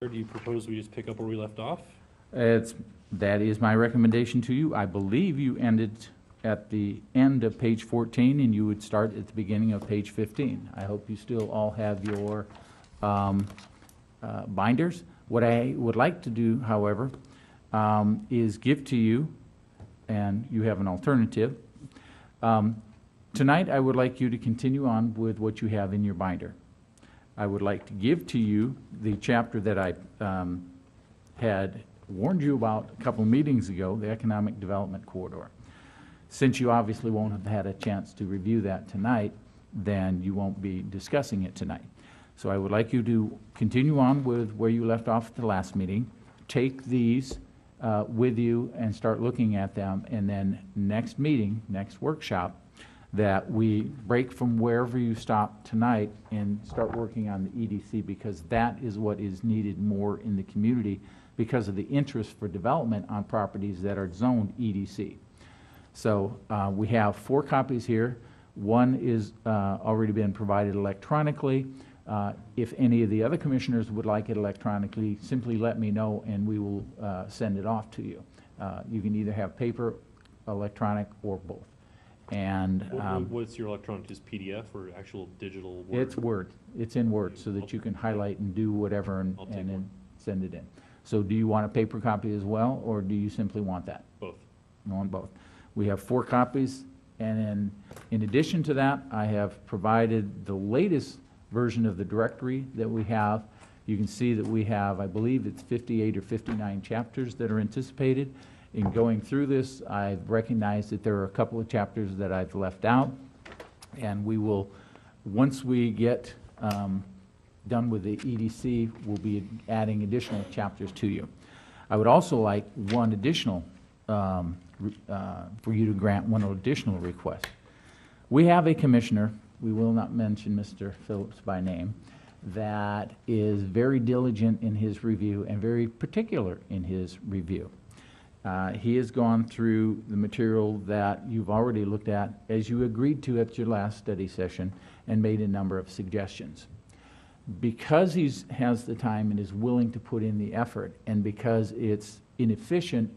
Or do you propose we just pick up where we left off? That is my recommendation to you. I believe you ended at the end of page 14 and you would start at the beginning of page 15. I hope you still all have your binders. What I would like to do, however, is give to you, and you have an alternative. Tonight I would like you to continue on with what you have in your binder. I would like to give to you the chapter that I had warned you about a couple of meetings ago, the Economic Development Corridor. Since you obviously won't have had a chance to review that tonight, then you won't be discussing it tonight. So I would like you to continue on with where you left off at the last meeting. Take these with you and start looking at them, and then next meeting, next workshop, that we break from wherever you stop tonight and start working on the EDC, because that is what is needed more in the community because of the interest for development on properties that are zoned EDC. So we have 4 copies here. One is already been provided electronically. If any of the other commissioners would like it electronically, simply let me know and we will send it off to you. You can either have paper, electronic, or both. And what's your electronic? Just PDF or actual digital Word? It's Word. It's in Word, so that you can highlight and do whatever and then send it in. So do you want a paper copy as well, or do you simply want that? Both. You want both. We have 4 copies, and then in addition to that, I have provided the latest version of the directory that we have. You can see that we have, I believe it's 58 or 59 chapters that are anticipated. In going through this, I've recognized that there are a couple of chapters that I've left out, and we will, once we get done with the EDC, we'll be adding additional chapters to you. I would also like one additional, for you to grant one additional request. We have a commissioner, we will not mention Mr. Phillips by name, that is very diligent in his review and very particular in his review. He has gone through the material that you've already looked at, as you agreed to at your last study session, and made a number of suggestions. Because he has the time and is willing to put in the effort, and because it's inefficient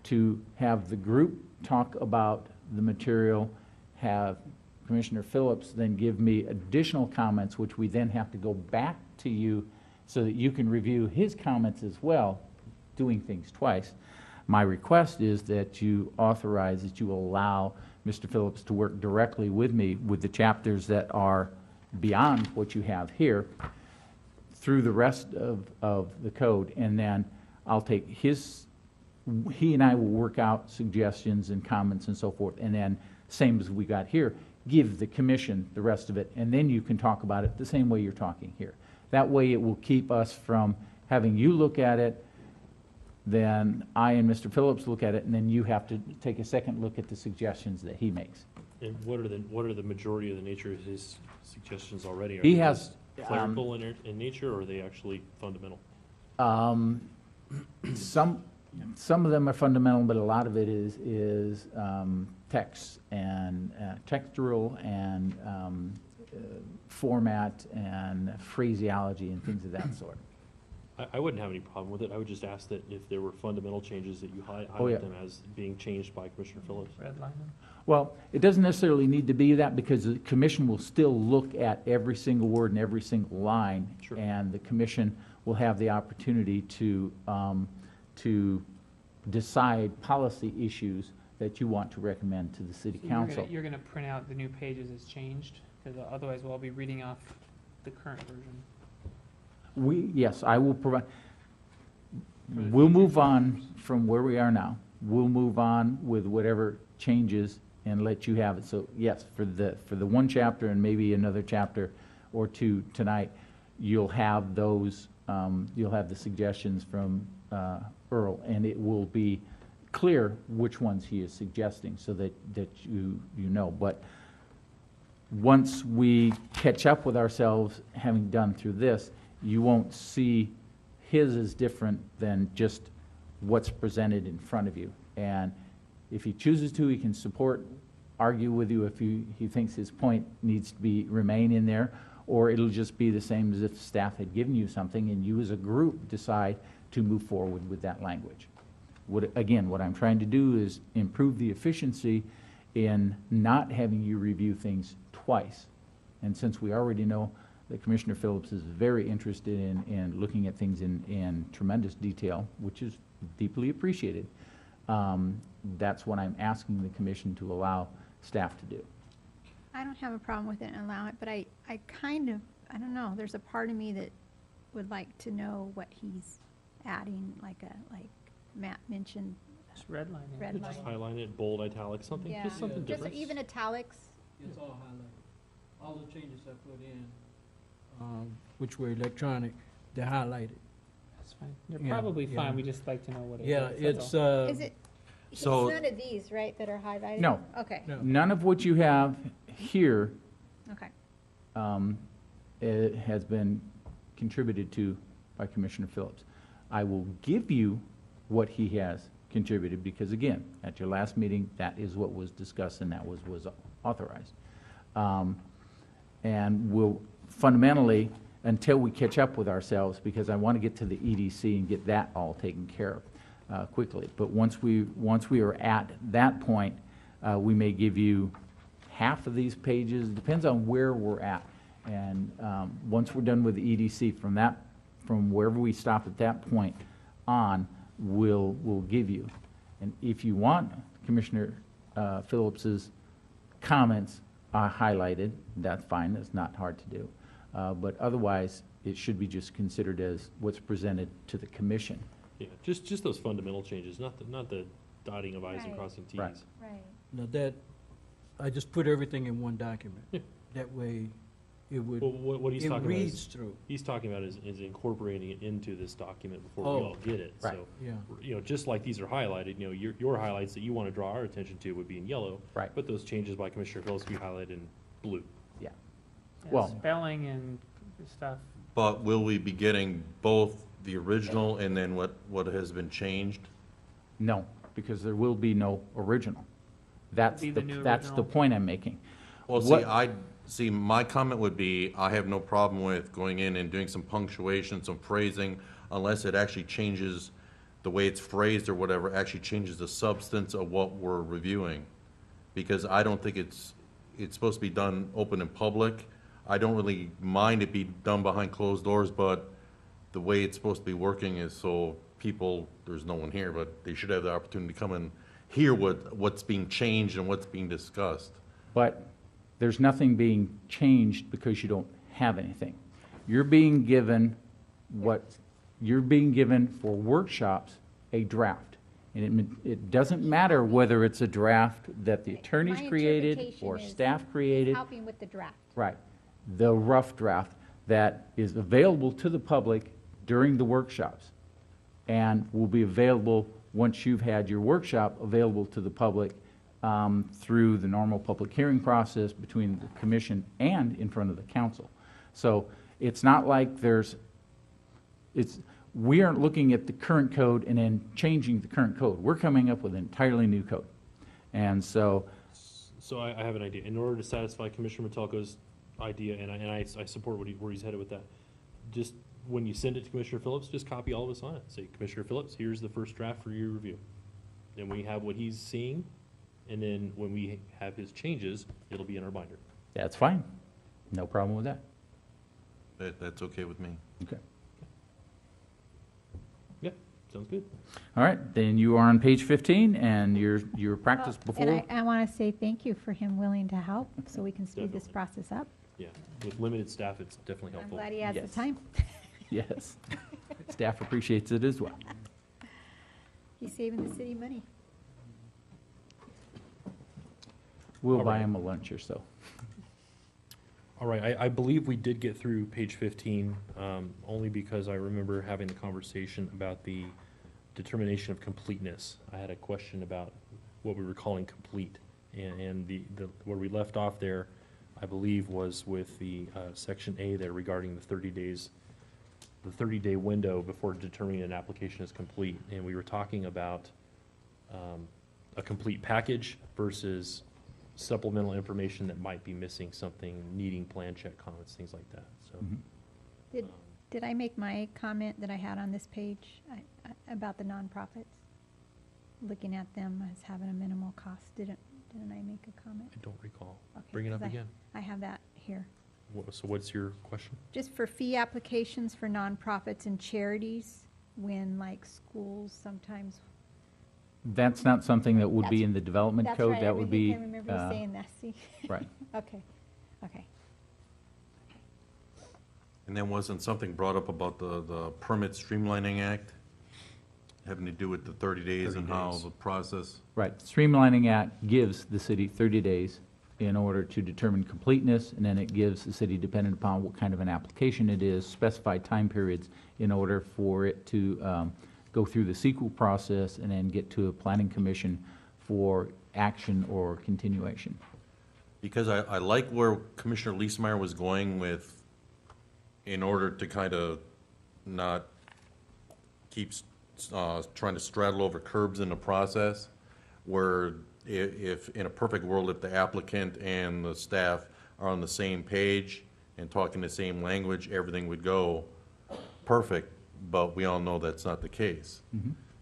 to have the group talk about the material, have Commissioner Phillips then give me additional comments, which we then have to go back to you so that you can review his comments as well, doing things twice. My request is that you authorize, that you allow Mr. Phillips to work directly with me with the chapters that are beyond what you have here through the rest of the code, and then I'll take he and I will work out suggestions and comments and so forth, and then same as we got here, give the commission the rest of it, and then you can talk about it the same way you're talking here. That way it will keep us from having you look at it, then I and Mr. Phillips look at it, and then you have to take a second look at the suggestions that he makes. And what are the majority of the nature of his suggestions already? Are He they has just clerical in nature, or are they actually fundamental? Some of them are fundamental, but a lot of it is text and textural and format and phraseology and things of that sort. I wouldn't have any problem with it. I would just ask that if there were fundamental changes, that you highlight them as being changed by Commissioner Phillips. Redline them? Well, it doesn't necessarily need to be that, because the commission will still look at every single word and every single line. Sure. And the commission will have the opportunity to decide policy issues that you want to recommend to the city council. You're going to print out the new pages as changed, because otherwise we'll all be reading off the current version. Yes, I will provide. We'll move on from where we are now. We'll move on with whatever changes and let you have it. So yes, for the one chapter and maybe another chapter or two tonight, you'll have those. You'll have the suggestions from Earl, and it will be clear which ones he is suggesting, so that you know. But once we catch up with ourselves, having done through this, you won't see his as different than just what's presented in front of you. And if he chooses to, he can argue with you if he thinks his point needs to remain in there, or it'll just be the same as if staff had given you something and you as a group decide to move forward with that language. Again, what I'm trying to do is improve the efficiency in not having you review things twice. And since we already know that Commissioner Phillips is very interested in looking at things in tremendous detail, which is deeply appreciated, that's what I'm asking the commission to allow staff to do. I don't have a problem with it and allow it, but I kind of, I don't know, there's a part of me that would like to know what he's adding, like Matt mentioned, Just redlining. red Just line. highlight it, bold, italic, something, Yeah. just something Just different. even italics. It's all highlighted. All the changes I put in, which were electronic, they're highlighted. That's fine. They're Yeah, probably yeah. fine, we just like to know what it is. Yeah, that's it's, all. Is it, it's So- none of these, right, that are highlighted? No. Okay, no. None of what you have here okay. it has been contributed to by Commissioner Phillips. I will give you what he has contributed, because again, at your last meeting, that is what was discussed and that was authorized. And we'll fundamentally, until we catch up with ourselves, because I want to get to the EDC and get that all taken care of quickly. But once we are at that point, we may give you half of these pages, depends on where we're at. And once we're done with the EDC, from wherever we stop at that point on, we'll give you. And if you want Commissioner Phillips's comments highlighted, that's fine, that's not hard to do. But otherwise, it should be just considered as what's presented to the commission. Yeah, just those fundamental changes, not the dotting of i's and Right. crossing t's. Right. Right. Now that, I just put everything in one document. Yeah. That way, it would, Well, what he's it talking about reads is, through. he's talking about is incorporating it into this document before we Oh. all get it. Right. So, Yeah. you know, just like these are highlighted, you know, your highlights that you want to draw our attention to would be in yellow. Right. But those changes by Commissioner Phillips would be highlighted in blue. Yeah. Yeah, well- Spelling and stuff. But will we be getting both the original and then what has been changed? No, because there will be no original. That's Be the new that's the original. point I'm making. Well, What- my comment would be, I have no problem with going in and doing some punctuation, some phrasing, unless it actually changes the way it's phrased or whatever, actually changes the substance of what we're reviewing. Because I don't think it's supposed to be done open and public. I don't really mind it be done behind closed doors, but the way it's supposed to be working is so people, there's no one here, but they should have the opportunity to come and hear what's being changed and what's being discussed. But there's nothing being changed because you don't have anything. You're being given for workshops, a draft. And it doesn't matter whether it's a draft that the attorneys My created interpretation or is staff created. Helping with the draft. Right. The rough draft that is available to the public during the workshops and will be available once you've had your workshop available to the public through the normal public hearing process between the commission and in front of the council. So it's not like we aren't looking at the current code and then changing the current code. We're coming up with an entirely new code. And so, So I have an idea. In order to satisfy Commissioner Metelko's idea, and I support where he's headed with that, just when you send it to Commissioner Phillips, just copy all of us on it. Say, Commissioner Phillips, here's the first draft for your review. Then we have what he's seeing, and then when we have his changes, it'll be in our binder. that's fine. No problem with that. That's okay with me. Okay. Yeah, sounds good. All right, then you are on page 15 and your practice Well, before. And I want to say thank you for him willing to help so we can speed this Definitely. process up. Yeah, with limited staff, it's definitely I'm helpful. glad he has the Yes. time. Yes. Staff appreciates it as well. He's saving the city money. We'll All buy right. him a lunch or so. All right, I believe we did get through page 15, only because I remember having the conversation about the determination of completeness. I had a question about what we were calling complete, and where we left off there, I believe, was with the section A there regarding the 30 days, the 30-day window before determining an application is complete. And we were talking about a complete package versus supplemental information that might be missing something, needing plan check comments, things like that, so. Mhm. Did I make my comment that I had on this page about the nonprofits? Looking at them as having a minimal cost, didn't I make a comment? I don't recall. Okay, Bring it up 'cause again. I have that here. So what's your question? Just for fee applications for nonprofits and charities, when like schools sometimes. That's not something that would be That's- in the development That's code, right, that would be. I remember you saying that, see? Right. Okay, okay. And then wasn't something brought up about the Permit Streamlining Act? Having to do with the 30 days 30 and how days. the process? Right. Streamlining Act gives the city 30 days in order to determine completeness, and then it gives the city, depending upon what kind of an application it is, specified time periods in order for it to go through the sequel process and then get to a planning commission for action or continuation. Because I like where Commissioner Leesmeyer was going with, in order to kind of not keep trying to straddle over curbs in the process, where if, in a perfect world, if the applicant and the staff are on the same page and talking the same language, everything would go perfect, but we all know that's not the case.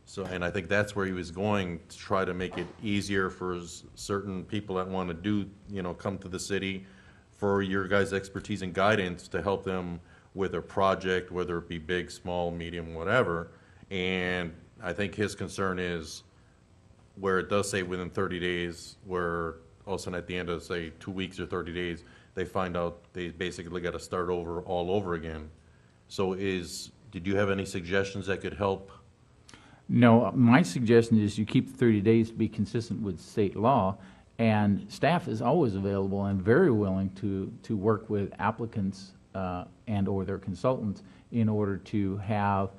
So, and I think that's where he was going, to try to make it easier for certain people that want to do, come to the city for your guys' expertise and guidance to help them with a project, whether it be big, small, medium, whatever. And I think his concern is where it does say within 30 days, where all of a sudden at the end of, say, 2 weeks or 30 days, they find out they basically got to start over, all over again. So did you have any suggestions that could help? No, my suggestion is you keep the 30 days to be consistent with state law, and staff is always available and very willing to work with applicants and/or their consultants in order to have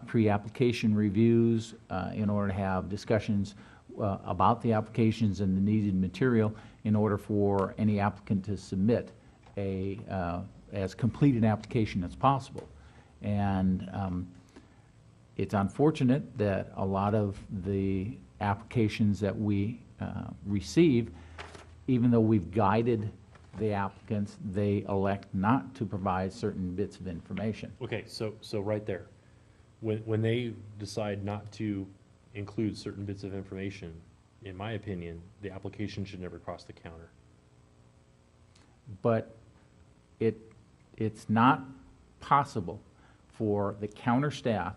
pre-application reviews, in order to have discussions about the applications and the needed material in order for any applicant to submit as complete an application as possible. And it's unfortunate that a lot of the applications that we receive, even though we've guided the applicants, they elect not to provide certain bits of information. Okay, so right there, when they decide not to include certain bits of information, in my opinion, the application should never cross the counter. But it's not possible for the counter staff,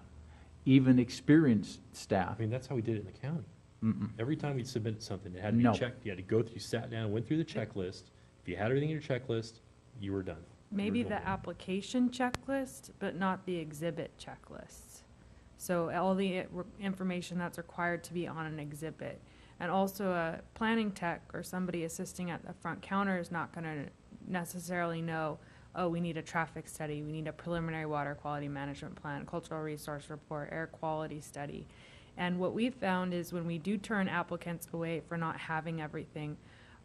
even experienced staff. I mean, that's how we did it in the county. Mm-mm. Every time we submitted something, it had to be No. checked, you had to go through, you sat down, went through the checklist. If you had everything in your checklist, you were done. Maybe You were the golden. application checklist, but not the exhibit checklists. So all the information that's required to be on an exhibit. And also a planning tech or somebody assisting at the front counter is not gonna necessarily know, oh, we need a traffic study, we need a preliminary water quality management plan, cultural resource report, air quality study. And what we've found is when we do turn applicants away for not having everything,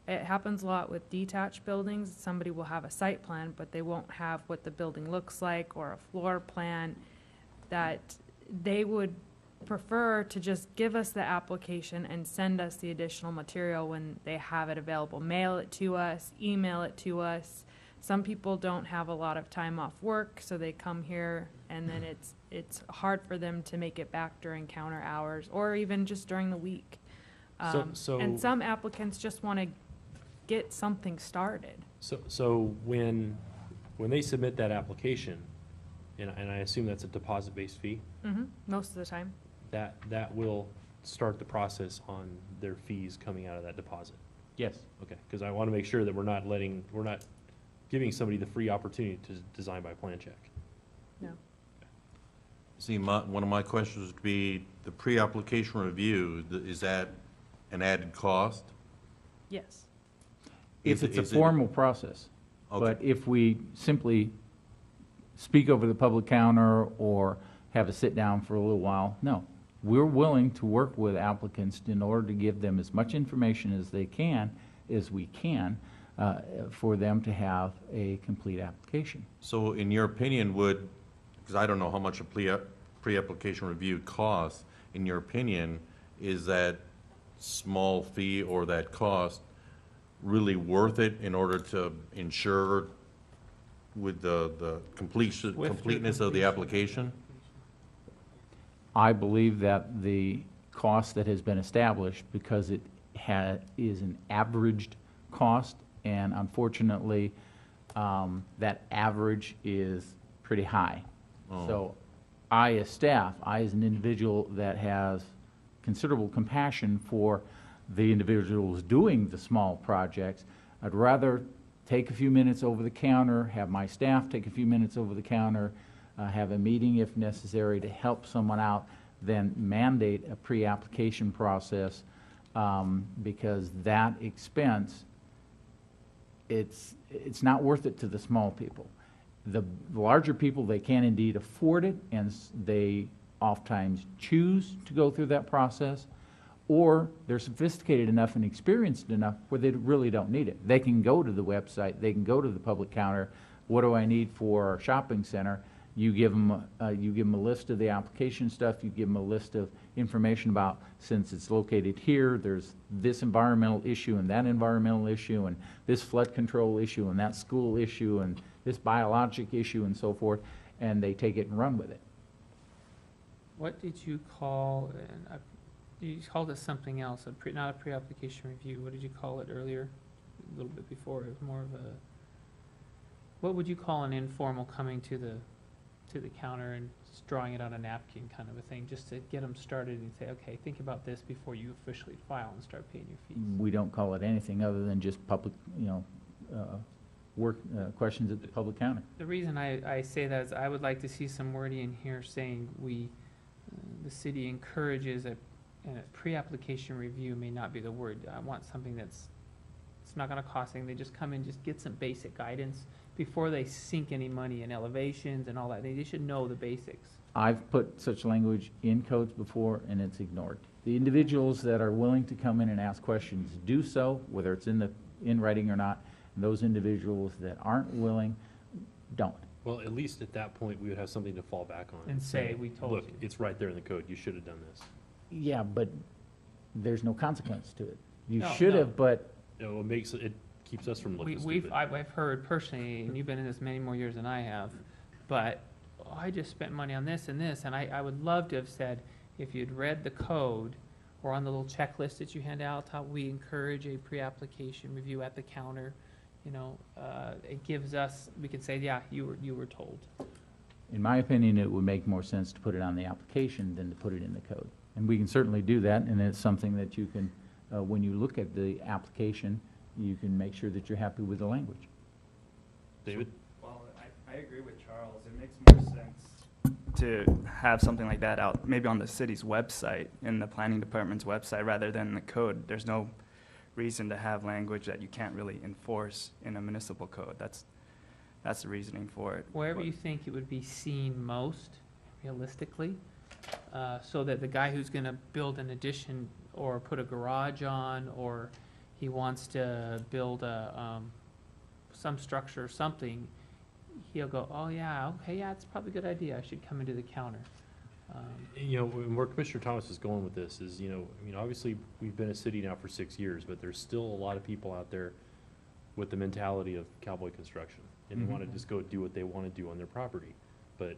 it happens a lot with detached buildings. Somebody will have a site plan, but they won't have what the building looks like or a floor plan, that they would prefer to just give us the application and send us the additional material when they have it available. Mail it to us, email it to us. Some people don't have a lot of time off work, so they come here, and then it's hard for them to make it back during counter hours or even just during the week. So- And some applicants just want to get something started. So when they submit that application, and I assume that's a deposit-based fee, Most of the time. that will start the process on their fees coming out of that deposit. Yes. Okay, because I want to make sure that we're not giving somebody the free opportunity to design by plan check. No. See, one of my questions would be, the pre-application review, is that an added cost? Yes. If Is it- it's a is it- formal process. Okay. But if we simply speak over the public counter or have a sit-down for a little while, no. We're willing to work with applicants in order to give them as much information as we can, for them to have a complete application. So in your opinion, because I don't know how much a pre-application review costs, in your opinion, is that small fee or that cost really worth it in order to ensure with the completion, With your completeness of the completion. application? I believe that the cost that has been established, because it is an averaged cost, and unfortunately, that average is pretty high. Oh. So I, as staff, I, as an individual that has considerable compassion for the individuals doing the small projects, I'd rather take a few minutes over the counter, have my staff take a few minutes over the counter, have a meeting if necessary to help someone out, than mandate a pre-application process, because that expense, it's not worth it to the small people. The larger people, they can indeed afford it, and they oftentimes choose to go through that process, or they're sophisticated enough and experienced enough where they really don't need it. They can go to the website, they can go to the public counter. What do I need for our shopping center? You give them a list of the application stuff, you give them a list of information about, since it's located here, there's this environmental issue and that environmental issue, and this flood control issue and that school issue, and this biologic issue and so forth, and they take it and run with it. What did you call, you called it something else, not a pre-application review, what did you call it earlier? A little bit before, it was more of a, what would you call an informal coming to the counter and just drawing it on a napkin kind of a thing, just to get them started and say, okay, think about this before you officially file and start paying your fees? We don't call it anything other than just public, questions at the public counter. The reason I say that is I would like to see some wording in here saying the city encourages a pre-application review may not be the word. I want something it's not gonna cost anything. They just come in, just get some basic guidance before they sink any money in elevations and all that. They should know the basics. I've put such language in codes before, and it's ignored. The individuals that are willing to come in and ask questions do so, whether it's in writing or not. And those individuals that aren't willing, don't. Well, at least at that point, we would have something to fall back on. And say, "We told Look, you." it's right there in the code, you should have done this. Yeah, but there's no consequence to it. You No, should no. have, but You know, it keeps us from looking We've, stupid. I've heard personally, and you've been in this many more years than I have, but I just spent money on this and this, and I would love to have said, if you'd read the code, or on the little checklist that you hand out, how we encourage a pre-application review at the counter, it gives us, we can say, yeah, you were told. in my opinion, it would make more sense to put it on the application than to put it in the code. And we can certainly do that, and it's something that you can, when you look at the application, you can make sure that you're happy with the language. David? Well, I agree with Charles. It makes more sense to have something like that out, maybe on the city's website, in the planning department's website, rather than the code. There's no reason to have language that you can't really enforce in a municipal code. That's the reasoning for it. Wherever But- you think it would be seen most realistically, so that the guy who's gonna build an addition or put a garage on, or he wants to build some structure or something, he'll go, oh yeah, okay, yeah, it's probably a good idea, I should come into the counter. And where Commissioner Thomas is going with this is, obviously, we've been a city now for 6 years, but there's still a lot of people out there with the mentality of cowboy construction, and they want to just go do what they want to do on their property. But,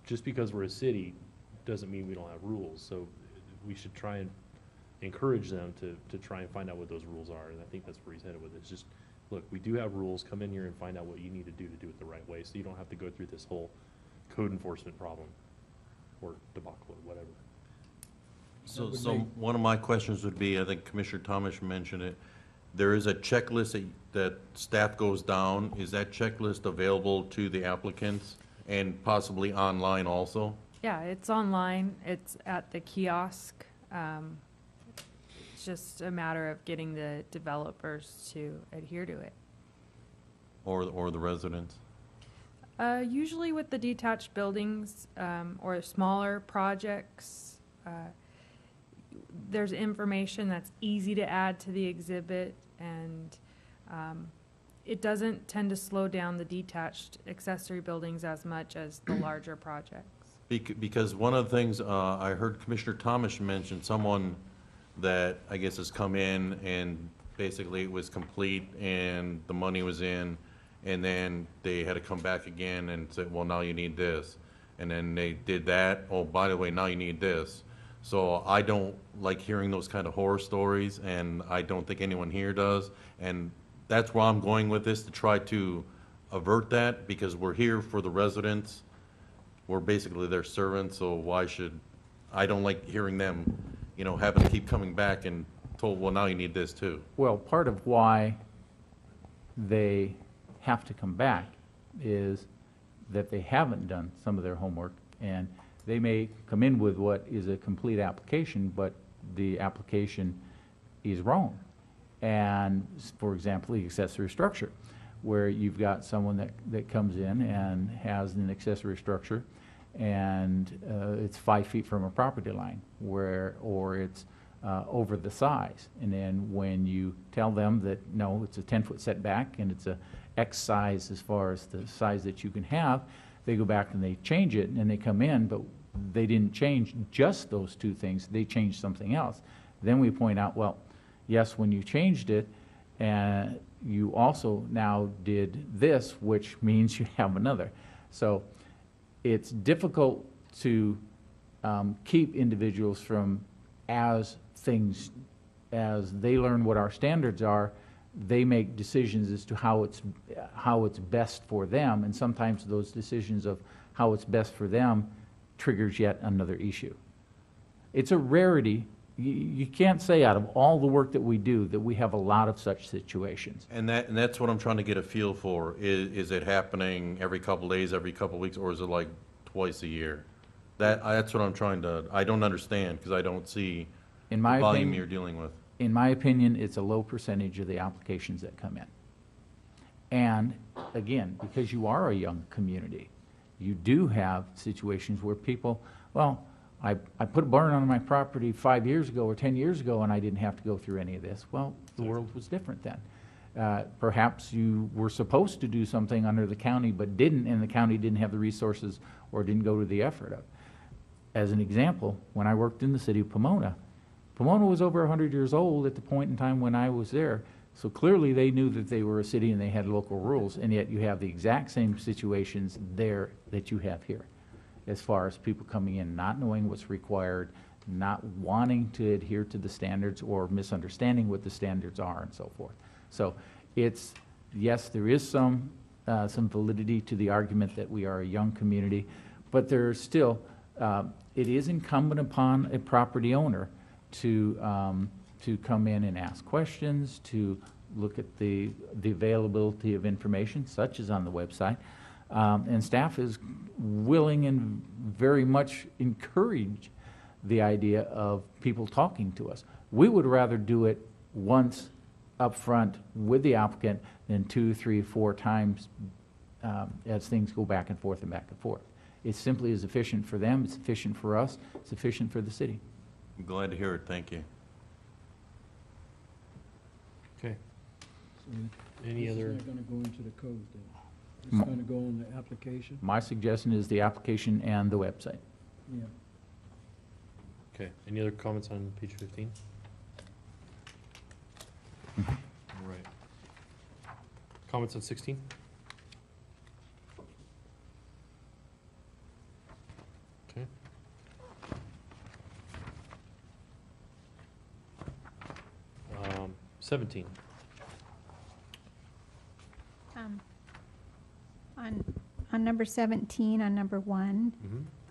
just because we're a city doesn't mean we don't have rules, so we should try and encourage them to try and find out what those rules are, and I think that's where he's headed with it. It's just, look, we do have rules, come in here and find out what you need to do it the right way, so you don't have to go through this whole code enforcement problem, or debacle, or whatever. So, would so make- one of my questions would be, I think Commissioner Thomas mentioned it, there is a checklist that staff goes down. Is that checklist available to the applicants and possibly online also? Yeah, it's online, it's at the kiosk. It's just a matter of getting the developers to adhere to it. Or the residents? Usually with the detached buildings, or smaller projects, there's information that's easy to add to the exhibit, and it doesn't tend to slow down the detached accessory buildings as much as the larger projects. Because one of the things, I heard Commissioner Thomas mention, someone that I guess has come in and basically it was complete and the money was in, and then they had to come back again and say, well, now you need this. And then they did that, oh, by the way, now you need this. So I don't like hearing those kind of horror stories, and I don't think anyone here does. And that's where I'm going with this, to try to avert that, because we're here for the residents. We're basically their servants, so why should, I don't like hearing them, you know, having to keep coming back and told, well, now you need this too. Well, part of why they have to come back is that they haven't done some of their homework, and they may come in with what is a complete application, but the application is wrong. And, for example, the accessory structure, where you've got someone that comes in and has an accessory structure, and it's 5 feet from a property line, or it's over the size. And then when you tell them that, no, it's a 10-foot setback, and it's a X size as far as the size that you can have, they go back and they change it, and they come in, but they didn't change just those two things, they changed something else. Then we point out, well, yes, when you changed it, and you also now did this, which means you have another. So it's difficult to keep individuals from, as they learn what our standards are, they make decisions as to how it's best for them, and sometimes those decisions of how it's best for them triggers yet another issue. It's a rarity. You can't say out of all the work that we do that we have a lot of such situations. And that's what I'm trying to get a feel for. Is it happening every couple days, every couple weeks, or is it like twice a year? That's what I'm trying to, I don't understand, because I don't see the In my volume opinion, you're dealing with. in my opinion, it's a low percentage of the applications that come in. And again, because you are a young community, you do have situations where people, well, I put a barn on my property 5 years ago or 10 years ago, and I didn't have to go through any of this. Well, the world was different then. Perhaps you were supposed to do something under the county but didn't, and the county didn't have the resources or didn't go to the effort of. As an example, when I worked in the city of Pomona was over 100 years old at the point in time when I was there. So clearly they knew that they were a city and they had local rules, and yet you have the exact same situations there that you have here, as far as people coming in not knowing what's required, not wanting to adhere to the standards, or misunderstanding what the standards are, and so forth. So it's, yes, there is some validity to the argument that we are a young community, but there's still, it is incumbent upon a property owner to come in and ask questions, to look at the availability of information, such as on the website. And staff is willing and very much encourage the idea of people talking to us. We would rather do it once up front with the applicant than 2, 3, 4 times as things go back and forth and back and forth. It simply is efficient for them, it's efficient for us, it's efficient for the city. I'm glad to hear it, thank you. Okay. So Any this other? is not gonna go into the code then? It's M- gonna go on the application? My suggestion is the application and the website. Yeah. Okay, any other comments on page 15? All right. Comments on 16? Okay. 17. On number 17, on number 1,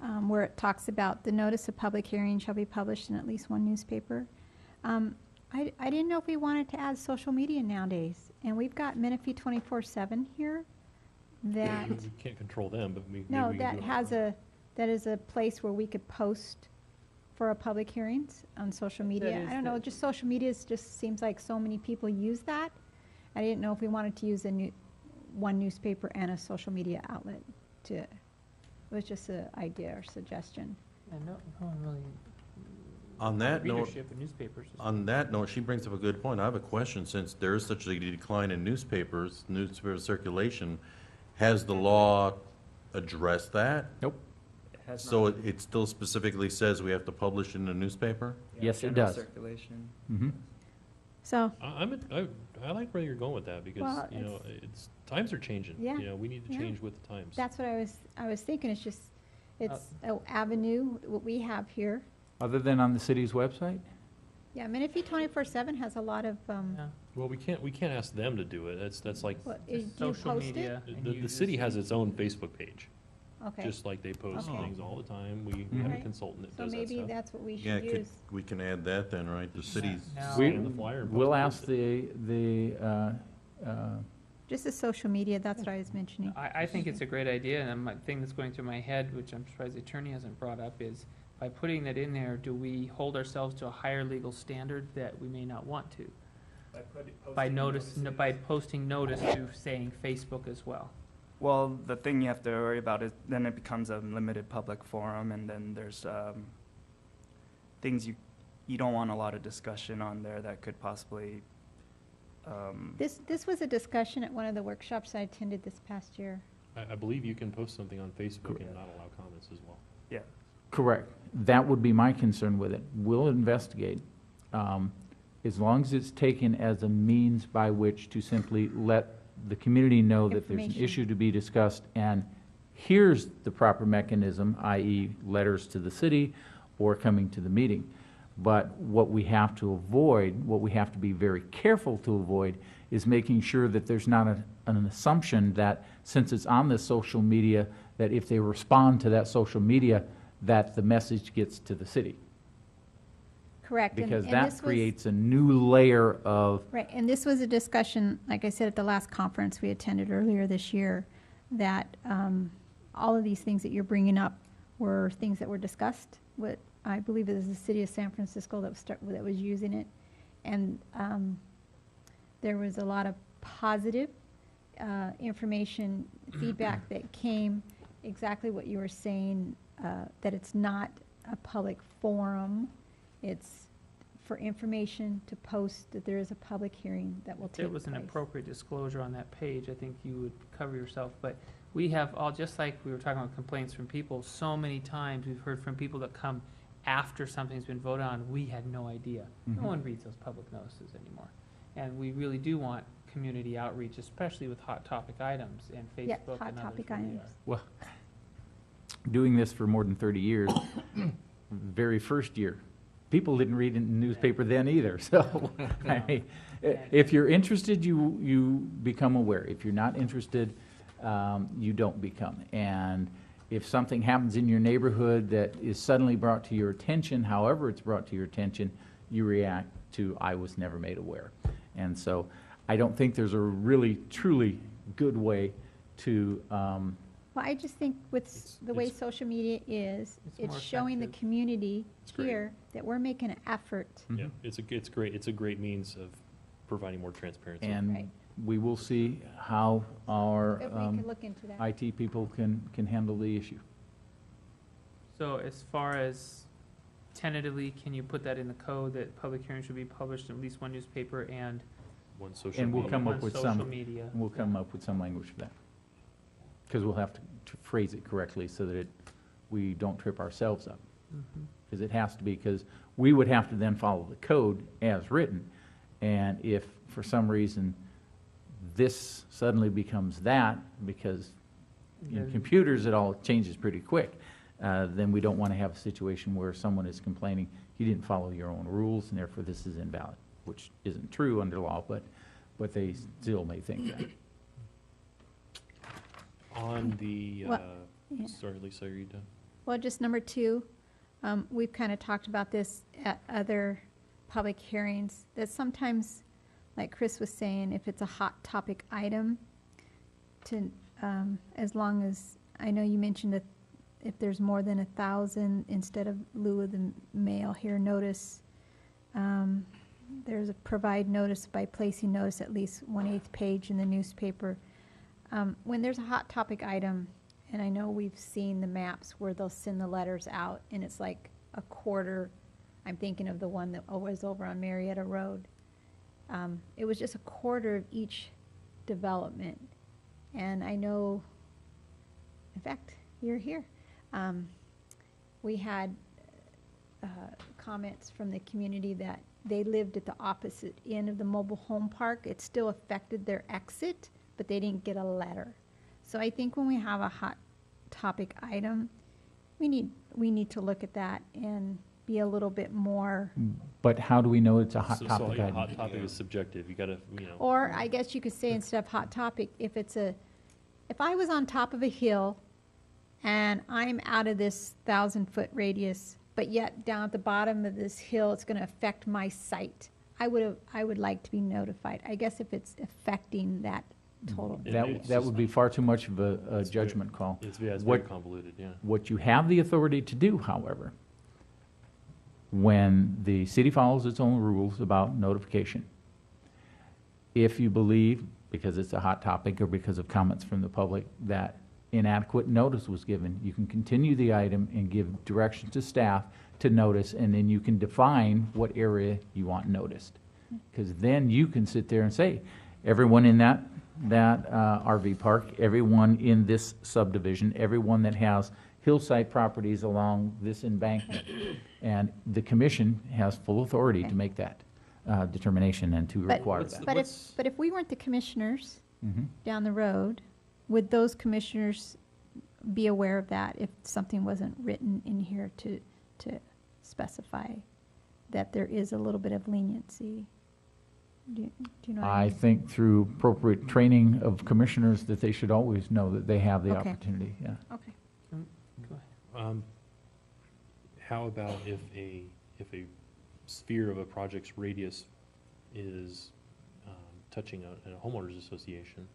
Mhm. where it talks about the notice of public hearing shall be published in at least one newspaper. I didn't know if we wanted to add social media nowadays, and we've got Menifee 24/7 here that, We can't control them, but maybe no, we can that do it. has that is a place where we could post for our public hearings on social media. is I don't know, the- just social media just seems like so many people use that. I didn't know if we wanted to use one newspaper and a social media outlet it was just an idea or suggestion. Yeah, no one really. On that note, Readership of newspapers. On that note, she brings up a good point. I have a question. Since there is such a decline in newspaper circulation, has the law addressed that? Nope. So it still specifically says we have to publish in the newspaper? Yes, it does. Circulation. Mhm. So, I like where you're going with that because, Well, you know, times are changing. Yeah, You know, we need to yeah. change with the times. that's what I was thinking, it's just, it's an avenue, what we have here. Other than on the city's website? Yeah, Menifee 24/7 has a lot of, Yeah. Well, we can't ask them to do it. That's like, what, Just do you social post it? media. and the use city it. has its own Facebook page. Okay, Just like they post Okay. things all the time. We have a Right. consultant that so does that maybe stuff. that's what we Yeah, should use. we can add that then, right? The city's, Now- We, Scan the flyer and we'll post ask the, Just the social media, that's what I was mentioning. I think it's a great idea, and my thing that's going through my head, which I'm surprised the attorney hasn't brought up, is by putting that in there, do we hold ourselves to a higher legal standard that we may not want to? By posting notice to saying Facebook as well. Well, the thing you have to worry about is then it becomes a limited public forum, and then there's things you don't want a lot of discussion on there that could possibly. This was a discussion at one of the workshops I attended this past year. I believe you can post something on Facebook and not allow comments as well. Yeah. correct. That would be my concern with it. We'll investigate, as long as it's taken as a means by which to simply let the community know that there's an Information. issue to be discussed, and here's the proper mechanism, i.e. letters to the city or coming to the meeting. But what we have to avoid, what we have to be very careful to avoid, is making sure that there's not an assumption that since it's on the social media, that if they respond to that social media, that the message gets to the city. Correct. Because and that this was- creates a new layer of, Right, and this was a discussion, like I said, at the last conference we attended earlier this year, that all of these things that you're bringing up were things that were discussed. What I believe it was the city of San Francisco that was using it. And there was a lot of positive information, feedback that came, exactly what you were saying, that it's not a public forum. It's for information to post that there is a public hearing that will If take there place. was an appropriate disclosure on that page, I think you would cover yourself. But we have all, just like we were talking about complaints from people, so many times we've heard from people that come after something's been voted on, we had no idea. No Mhm. one reads those public notices anymore. And we really do want community outreach, especially with hot topic items and Yeah, Facebook hot and others topic really items. are. well, doing this for more than 30 years, very first year, people didn't read in the newspaper then either, so, I mean, if you're interested, you become aware. If you're not interested, you don't become. And if something happens in your neighborhood that is suddenly brought to your attention, however it's brought to your attention, you react to, I was never made aware. And so I don't think there's a really, truly good way to, Well, I just think with the way it's- social media is, It's it's more showing the effective. community It's great. here that we're making an effort. Yeah, it's great. It's a great means of providing more transparency. Right. and we will see how our If we can look into that. IT people can handle the issue. So as far as tentatively, can you put that in the code that public hearings should be published in at least one newspaper and One social And we'll media. come up one with social some- media? We'll come up with some language for that. Because we'll have to phrase it correctly so that we don't trip ourselves up. Mhm. Because it has to be, because we would have to then follow the code as written. And if for some reason this suddenly becomes that, because in Then- computers it all changes pretty quick, then we don't want to have a situation where someone is complaining, you didn't follow your own rules and therefore this is invalid, which isn't true under law, but they still may think that. On the, Well, yeah. sorry, Lisa, are you done? Well, just number 2, we've kind of talked about this at other public hearings, that sometimes, like Chris was saying, if it's a hot topic item, to, as long as, I know you mentioned that if there's more than 1,000, instead of lieu of the mail here notice, there's a provide notice by placing notice at least 1/8 page in the newspaper. When there's a hot topic item, and I know we've seen the maps where they'll send the letters out, and it's like a quarter, I'm thinking of the one that was over on Marietta Road. It was just a quarter of each development. And I know, in fact, you're here. We had comments from the community that they lived at the opposite end of the mobile home park. It still affected their exit, but they didn't get a letter. So I think when we have a hot topic item, we need to look at that and be a little bit more, But how do we know it's a hot So topic yeah, item? hot topic is subjective. You gotta, you know. or I guess you could say instead of hot topic, if I was on top of a hill and I'm out of this 1,000-foot radius, but yet down at the bottom of this hill, it's gonna affect my site, I would like to be notified. I guess if it's affecting that total. Yeah, That, it's that just- would be far too much of a It's very- judgment call. It's very What- convoluted, yeah. What you have the authority to do, however, when the city follows its own rules about notification, if you believe, because it's a hot topic or because of comments from the public, that inadequate notice was given, you can continue the item and give direction to staff to notice, and then you can define what area you want noticed. Because then you can sit there and say, everyone in that RV park, everyone in this subdivision, everyone that has hillside properties along this embankment. And the commission has full authority to make that determination and to But- require What's that. the- But what's- if we weren't the commissioners Mhm. down the road, would those commissioners be aware of that if something wasn't written in here to specify that there is a little bit of leniency? Do you know what I I mean? think through appropriate training of commissioners that they should always know that they have the Okay. opportunity, yeah. Okay. Go ahead. How about if a sphere of a project's radius is touching a homeowners association,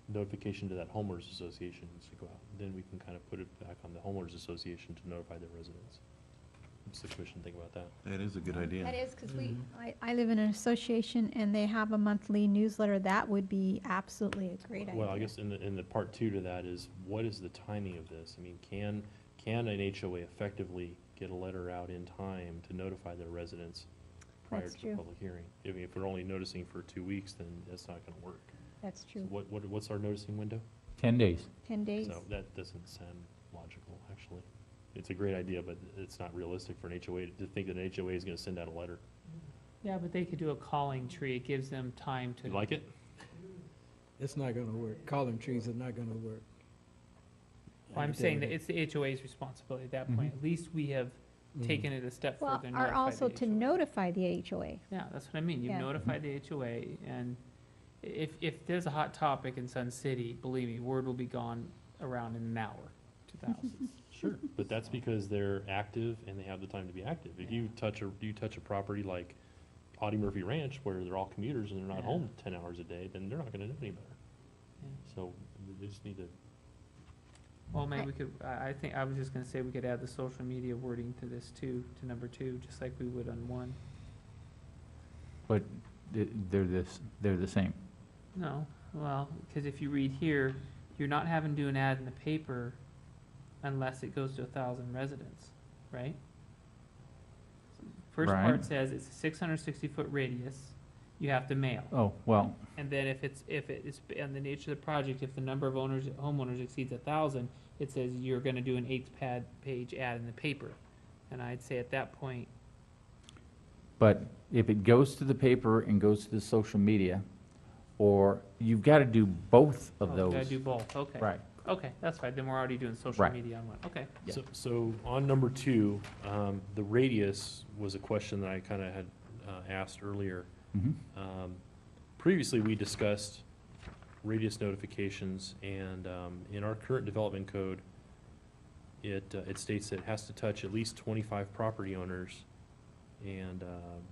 notification to that homeowners association needs to go out. Then we can kind of put it back on the homeowners association to notify their residents. What's the commission think about that? That is a good idea. That is, because I live in an association and they have a monthly newsletter. That would be absolutely a great idea. Well, I guess in the part two to that is, what is the timing of this? I mean, can an HOA effectively get a letter out in time to notify their residents prior That's to the true. public hearing? I mean, if we're only noticing for 2 weeks, then that's not gonna work. That's So true. what's our noticing window? 10 days. 10 days. So that doesn't sound logical, actually. It's a great idea, but it's not realistic for an HOA to think that an HOA is gonna send out a letter. Yeah, but they could do a calling tree. It gives them time to. You like it? It's not gonna work. Calling trees are not gonna work. Well, I'm saying that it's the HOA's responsibility at that point. At least we have taken it a step Well, further and are notified also the to HOA. notify the HOA. Yeah, that's what I mean. You've Yeah. notified the HOA, and if there's a hot topic in Sun City, believe me, word will be gone around in an hour to thousands. Sure, but that's because they're active and they have the time to be active. If you touch a property like Audie Murphy Ranch, where they're all commuters and they're not Yeah. home 10 hours a day, then they're not gonna know any better. Yeah. So they just need to, Well, maybe we could, I think, I was just gonna say we could add the social media wording to this too, to number 2, just like we would on 1. But they're the same. No, well, because if you read here, you're not having to do an ad in the paper unless it goes to 1,000 residents, right? First Right. part says it's a 660-foot radius, you have to mail. Oh, well, And then if it is, and the nature of the project, if the number of homeowners exceeds 1,000, it says you're gonna do an 8-page ad in the paper. And I'd say at that point, but if it goes to the paper and goes to the social media, or you've got to do both of oh, those. you gotta do both, okay. Right. Okay, that's fine, then we're already doing social Right. media on one, okay. Yeah. so on number 2, the radius was a question that I kinda had asked earlier. Mhm. Previously, we discussed radius notifications, and in our current development code, it states that it has to touch at least 25 property owners, and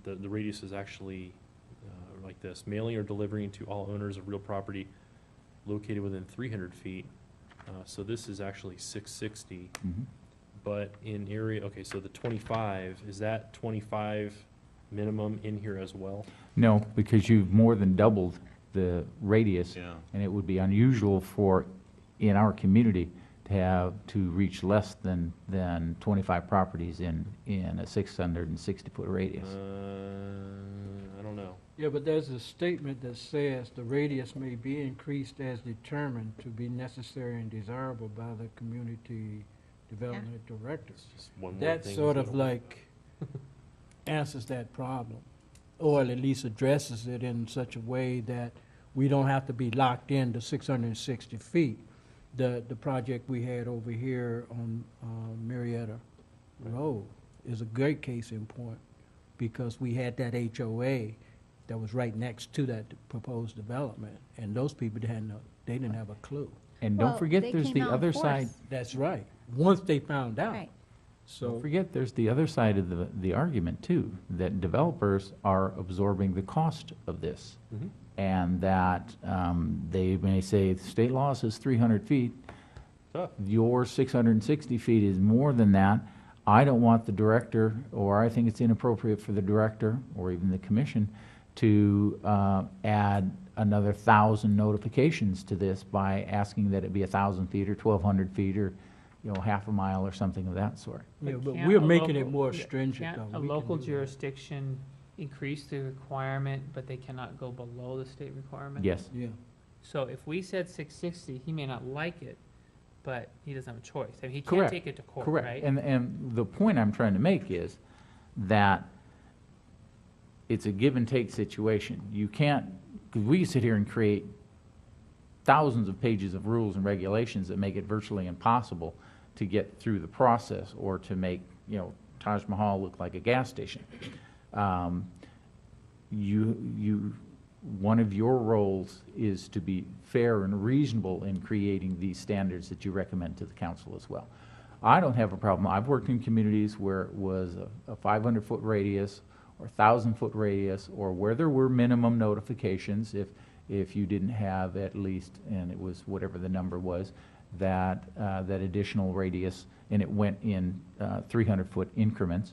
the radius is actually like this: mailing or delivering to all owners of real property located within 300 feet. So this is actually 660, Mhm. but in area, okay, so the 25, is that 25 minimum in here as well? No, because you've more than doubled the radius. Yeah. And it would be unusual in our community, to reach less than 25 properties in a 660-foot radius. I don't know. Yeah, but there's a statement that says the radius may be increased as determined to be necessary and desirable by the community development director. It's just one more That's thing sort we of don't- like, answers that problem, or at least addresses it in such a way that we don't have to be locked into 660 feet. The project we had over here on Marietta Road is a great case in point, because we had that HOA that was right next to that proposed development, and those people they didn't have a clue. And Well, don't forget, they there's came the out in other force. side, That's right, once they found out. Right. don't So, forget, there's the other side of the argument too, that developers are absorbing the cost of this. Mhm. And that they may say, state law says 300 feet, Tough. your 660 feet is more than that. I don't want the director, or I think it's inappropriate for the director, or even the commission, to add another 1,000 notifications to this by asking that it be 1,000 feet or 1,200 feet or, half a mile or something of that sort. yeah, but can't we're a making it local- more yeah, stringent, Can't though. a We can local do that. jurisdiction increase the requirement, but they cannot go below the state requirement? Yes, Yeah, So if we said 660, he may not like it, but he doesn't have a choice. I mean, he can't Correct. take it to court, correct. right? And the point I'm trying to make is that it's a give and take situation. You can't, because we sit here and create thousands of pages of rules and regulations that make it virtually impossible to get through the process or to make, Taj Mahal look like a gas station. One of your roles is to be fair and reasonable in creating these standards that you recommend to the council as well. I don't have a problem. I've worked in communities where it was a 500-foot radius or 1,000-foot radius, or where there were minimum notifications if you didn't have at least, and it was whatever the number was, that additional radius, and it went in 300-foot increments,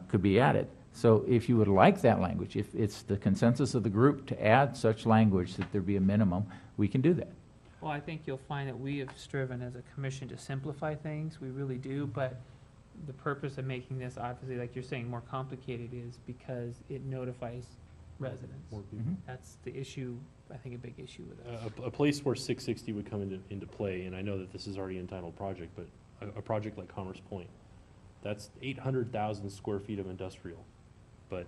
could be added. So if you would like that language, if it's the consensus of the group to add such language that there be a minimum, we can do that. Well, I think you'll find that we have striven as a commission to simplify things, we really do, but the purpose of making this, obviously, like you're saying, more complicated is because it notifies residents. More people. That's the issue, I think a big issue with it. A place where 660 would come into play, and I know that this is already an entitled project, but a project like Commerce Point, that's 800,000 square feet of industrial. But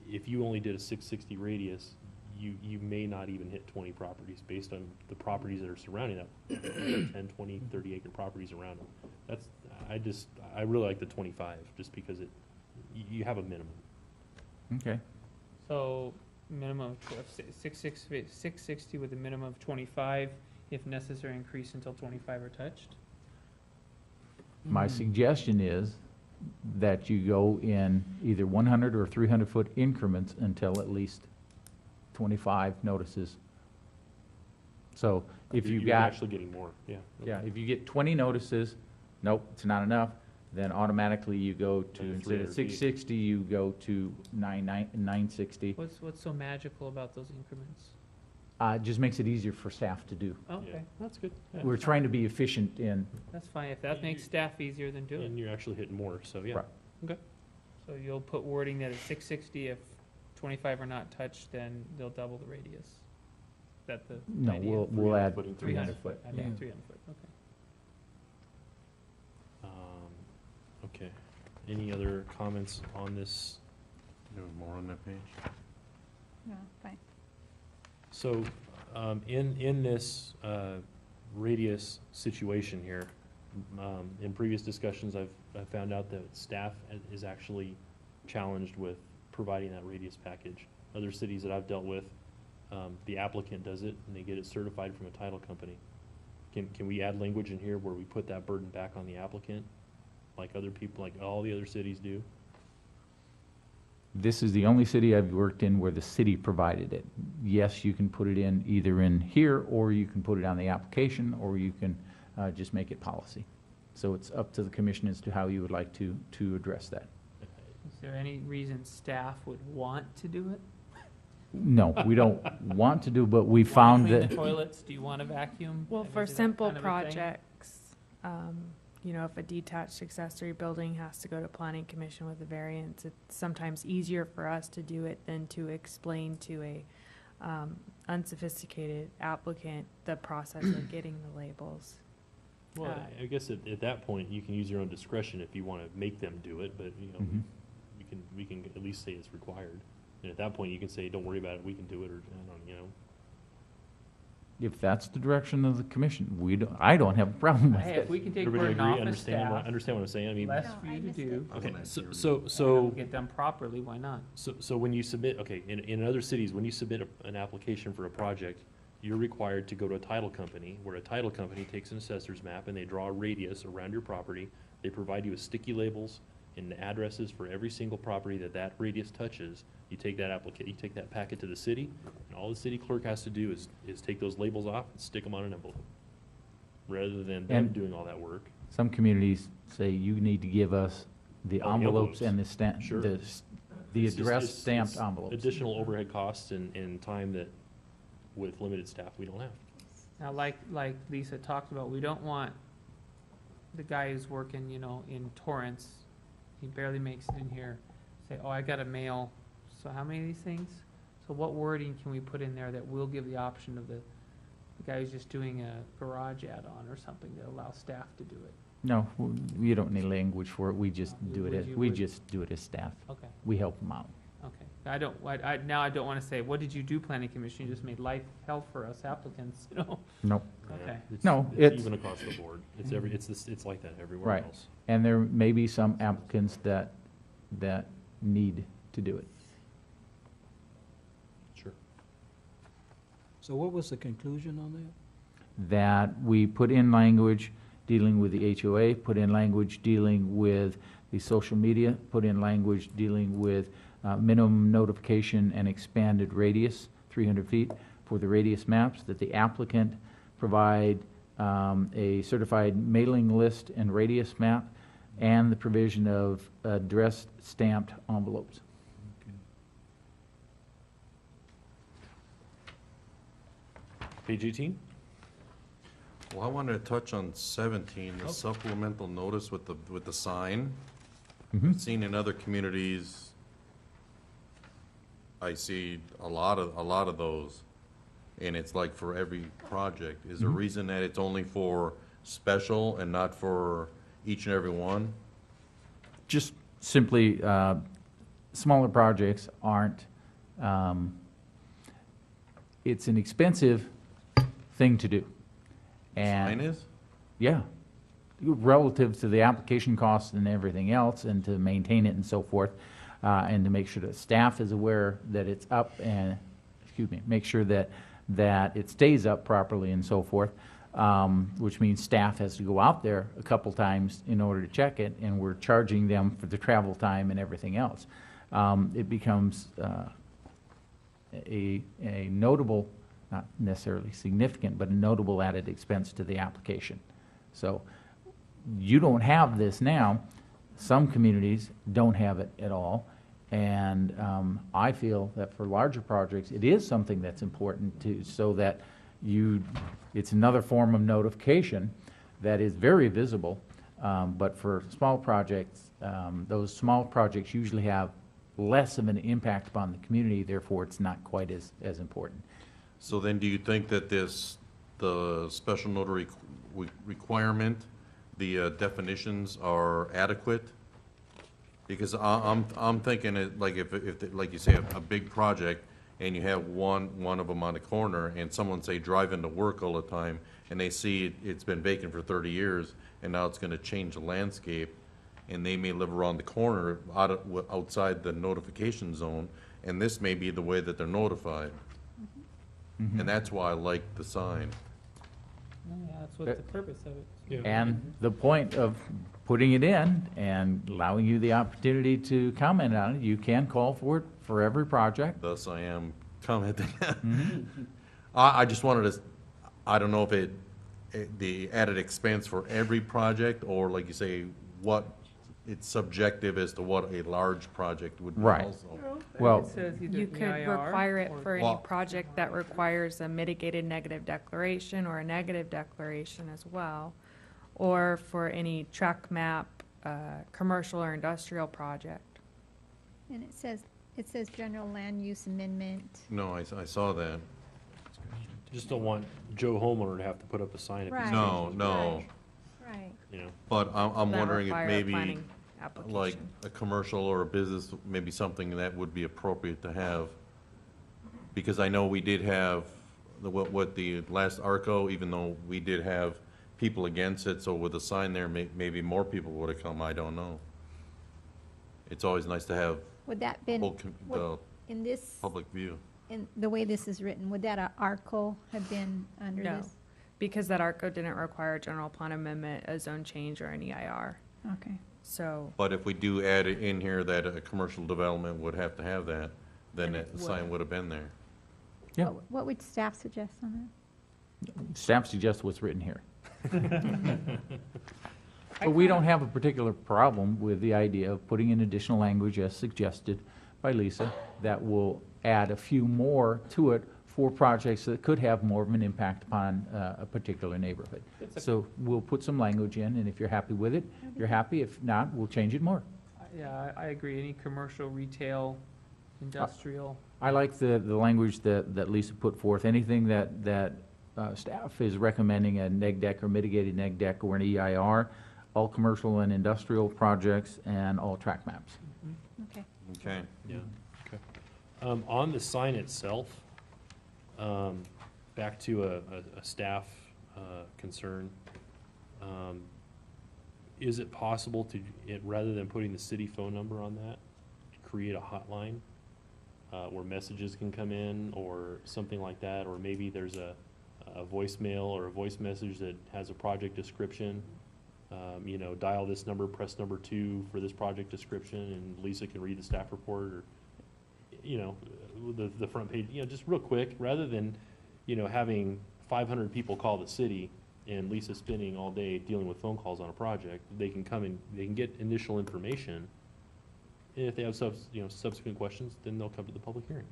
if you only did a 660 radius, you may not even hit 20 properties based on the properties that are surrounding that, 10, 20, 30 acre properties around them. I really like the 25, just because you have a minimum. Okay. So, minimum of 660 with a minimum of 25, if necessary, increase until 25 are touched? My suggestion is that you go in either 100 or 300-foot increments until at least 25 notices. So if You're you've got, actually getting more, yeah. yeah, if you get 20 notices, nope, it's not enough, then automatically you go to, Under instead of 300 feet. 660, you go to 960. What's so magical about those increments? It just makes it easier for staff to do. Yeah, Okay, that's good. Yeah. We're trying to be efficient in, that's fine, if that makes staff easier, then do it. And you're actually hitting more, so yeah. Right. So you'll put wording that at 660, if 25 are not touched, then they'll double the radius. Is that the no, idea? we'll add, 300 foot, I mean, Yeah. 300 foot, okay. Okay. Any other comments on this? There was more on that page? No, fine. So, in this radius situation here, in previous discussions, I've found out that staff is actually challenged with providing that radius package. Other cities that I've dealt with, the applicant does it, and they get it certified from a title company. Can we add language in here where we put that burden back on the applicant, like other people, like all the other cities do? this is the only city I've worked in where the city provided it. Yes, you can put it in either in here, or you can put it on the application, or you can just make it policy. So it's up to the commission as to how you would like to address that. Is there any reason staff would want to do it? No, we don't want to do, but we Want to found clean that. the toilets? Do you want to vacuum? Well, I mean, for is that simple kind of a thing? projects, if a detached accessory building has to go to planning commission with a variance, it's sometimes easier for us to do it than to explain to a unsophisticated applicant the process of getting the labels. Well, I guess at that point, you can use your own discretion if you want to make them do it, but, Mhm. we we can at least say it's required. And at that point, you can say, don't worry about it, we can do it, or, I don't, you know. If that's the direction of the commission, I don't have a problem with Hey, it. if we can take Everybody burden agree, off of understand, staff, understand what I'm saying? I mean, less No, for I you to missed do, it. okay, Wasn't so, that so, and so, get done properly, why not? so when you submit, okay, in other cities, when you submit an application for a project, you're required to go to a title company, where a title company takes an assessor's map and they draw a radius around your property. They provide you with sticky labels and addresses for every single property that radius touches. You take that you take that packet to the city, and all the city clerk has to do is take those labels off and stick them on an envelope, rather than them And- doing all that work. Some communities say you need to give us the Oh, the envelopes envelopes. and the stamp, Sure. the It's just- address it's stamped envelopes. Additional overhead costs and time that, with limited staff, we don't have. Now, like Lisa talked about, we don't want the guy who's working, in Torrance, he barely makes it in here, say, oh, I gotta mail, so how many of these things? So what wording can we put in there that will give the option of the guy who's just doing a garage add-on or something to allow staff to do it? No, you don't need language for it, we just do it, Would you- we would- just do it as staff. Okay, We help them out. okay. Now I don't wanna say, what did you do, planning commission? You just made life hell for us applicants, Nope. Okay. No, It's it's- even across the board. It's like that everywhere Right. else. And there may be some applicants that need to do it. Sure. So what was the conclusion on that? That we put in language dealing with the HOA, put in language dealing with the social media, put in language dealing with minimum notification and expanded radius, 300 feet, for the radius maps, that the applicant provide a certified mailing list and radius map, and the provision of addressed stamped envelopes. Page 18? Well, I wanted to touch on 17, the supplemental notice with the sign. Mhm. Seen in other communities, I see a lot of those, and it's like for every project. Is there a Mhm. reason that it's only for special and not for each and every one? Just simply, smaller projects aren't, it's an expensive thing to do. Sign And, is? yeah, relative to the application costs and everything else, and to maintain it and so forth, and to make sure that staff is aware that it's up and, make sure that it stays up properly and so forth, which means staff has to go out there a couple times in order to check it, and we're charging them for the travel time and everything else. It becomes a notable, not necessarily significant, but a notable added expense to the application. So you don't have this now. Some communities don't have it at all. And I feel that for larger projects, it is something that's important to, so that it's another form of notification that is very visible. But for small projects, those small projects usually have less of an impact upon the community, therefore it's not quite as important. So then do you think that the special notary requirement, the definitions are adequate? Because I'm thinking it, like like you say, a big project, and you have one of them on the corner, and someone say drive into work all the time, and they see it's been vacant for 30 years, and now it's gonna change the landscape, and they may live around the corner outside the notification zone, and this may be the way that they're notified. Mhm. And that's why I like the sign. Yeah, that's what the purpose of it. Yeah. And the point of putting it in and allowing you the opportunity to comment on it, you can call for it for every project. Thus I am commenting. Mhm. I just wanted to, I don't know if the added expense for every project, or like you say, it's subjective as to what a large project would be Right. also. Well, It says either You could EIR require it or- for any Well- project that requires a mitigated negative declaration or a negative declaration as well, or for any track map, commercial or industrial project. And it says general land use amendment. No, I saw that. Just don't want Joe homeowner to have to put up a sign if he's Right. No, changing, no. Right. you know. But I'm That wondering if require a maybe, planning application. Like a commercial or a business, maybe something that would be appropriate to have. Because I know we did have, what the last ARCO, even though we did have people against it, so with a sign there, maybe more people would have come, I don't know. It's always nice to have Would that been, the in this, public view. in the way this is written, would that article have been under No, this? because that ARCO didn't require a general plan amendment, a zone change, or an EIR. Okay. So But if we do add it in here that a commercial development would have to have that, then Then it the sign would. would have been there. Yeah. What would staff suggest on Staff suggests what's written here. But we don't have a particular problem with the idea of putting in additional language as suggested by Lisa that will add a few more to it for projects that could have more of an impact upon a particular neighborhood. So we'll put some language in, and if you're happy with it, you're happy. If not, we'll change it more. Yeah, I agree. Any commercial, retail, industrial. I like the language that Lisa put forth. Anything that staff is recommending, a neg deck or mitigated neg deck or an EIR, all commercial and industrial projects, and all track maps. that? Okay. Okay. Yeah, okay. On the sign itself, back to a staff concern, is it possible to, rather than putting the city phone number on that, create a hotline where messages can come in or something like that? Or maybe there's a voicemail or a voice message that has a project description. You know, dial this number, press number 2 for this project description, and Lisa can read the staff report, or, you know, the front page, you know, just real quick, rather than, you know, having 500 people call the city and Lisa spending all day dealing with phone calls on a project. They can come and they can get initial information. And if they have subsequent questions, then they'll come to the public hearing.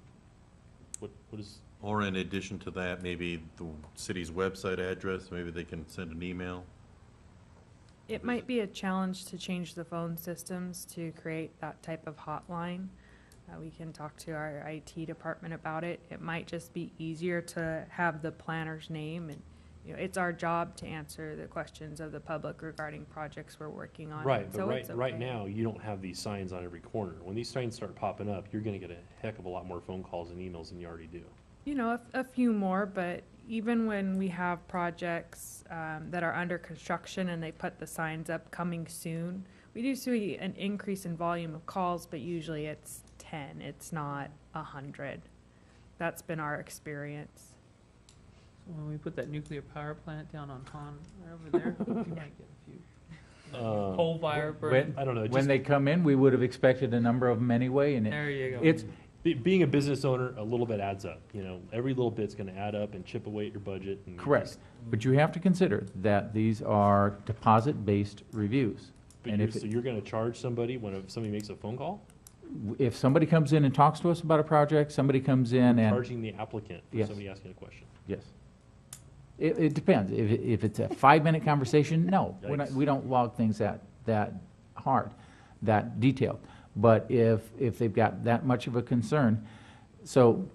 What is, Or in addition to that, maybe the city's website address, maybe they can send an email. it might be a challenge to change the phone systems to create that type of hotline. We can talk to our IT department about it. It might just be easier to have the planner's name, and, you know, it's our job to answer the questions of the public regarding projects we're working on. right, but So it's right okay. now, you don't have these signs on every corner. When these signs start popping up, you're gonna get a heck of a lot more phone calls and emails than you already do. You know, a few more, but even when we have projects that are under construction and they put the signs up coming soon, we do see an increase in volume of calls, but usually it's 10, it's not 100. That's been our experience. So when we put that nuclear power plant down on Han, right over there, we might get a few. Coal fire burning. I don't know, When just they come in, we would have expected a number of them anyway, and There you go. it's, being a business owner, a little bit adds up, you know, every little bit's gonna add up and chip away at your budget. And correct. But you have to consider that these are deposit-based reviews. But And you're, if it- so you're gonna charge somebody when somebody makes a phone call? If somebody comes in and talks to us about a project, somebody comes in and, Charging the applicant for Yes. somebody asking a question. yes. It depends. If it's a 5-minute conversation, no. Yikes. We don't log things that hard, that detailed. But if they've got that much of a concern, so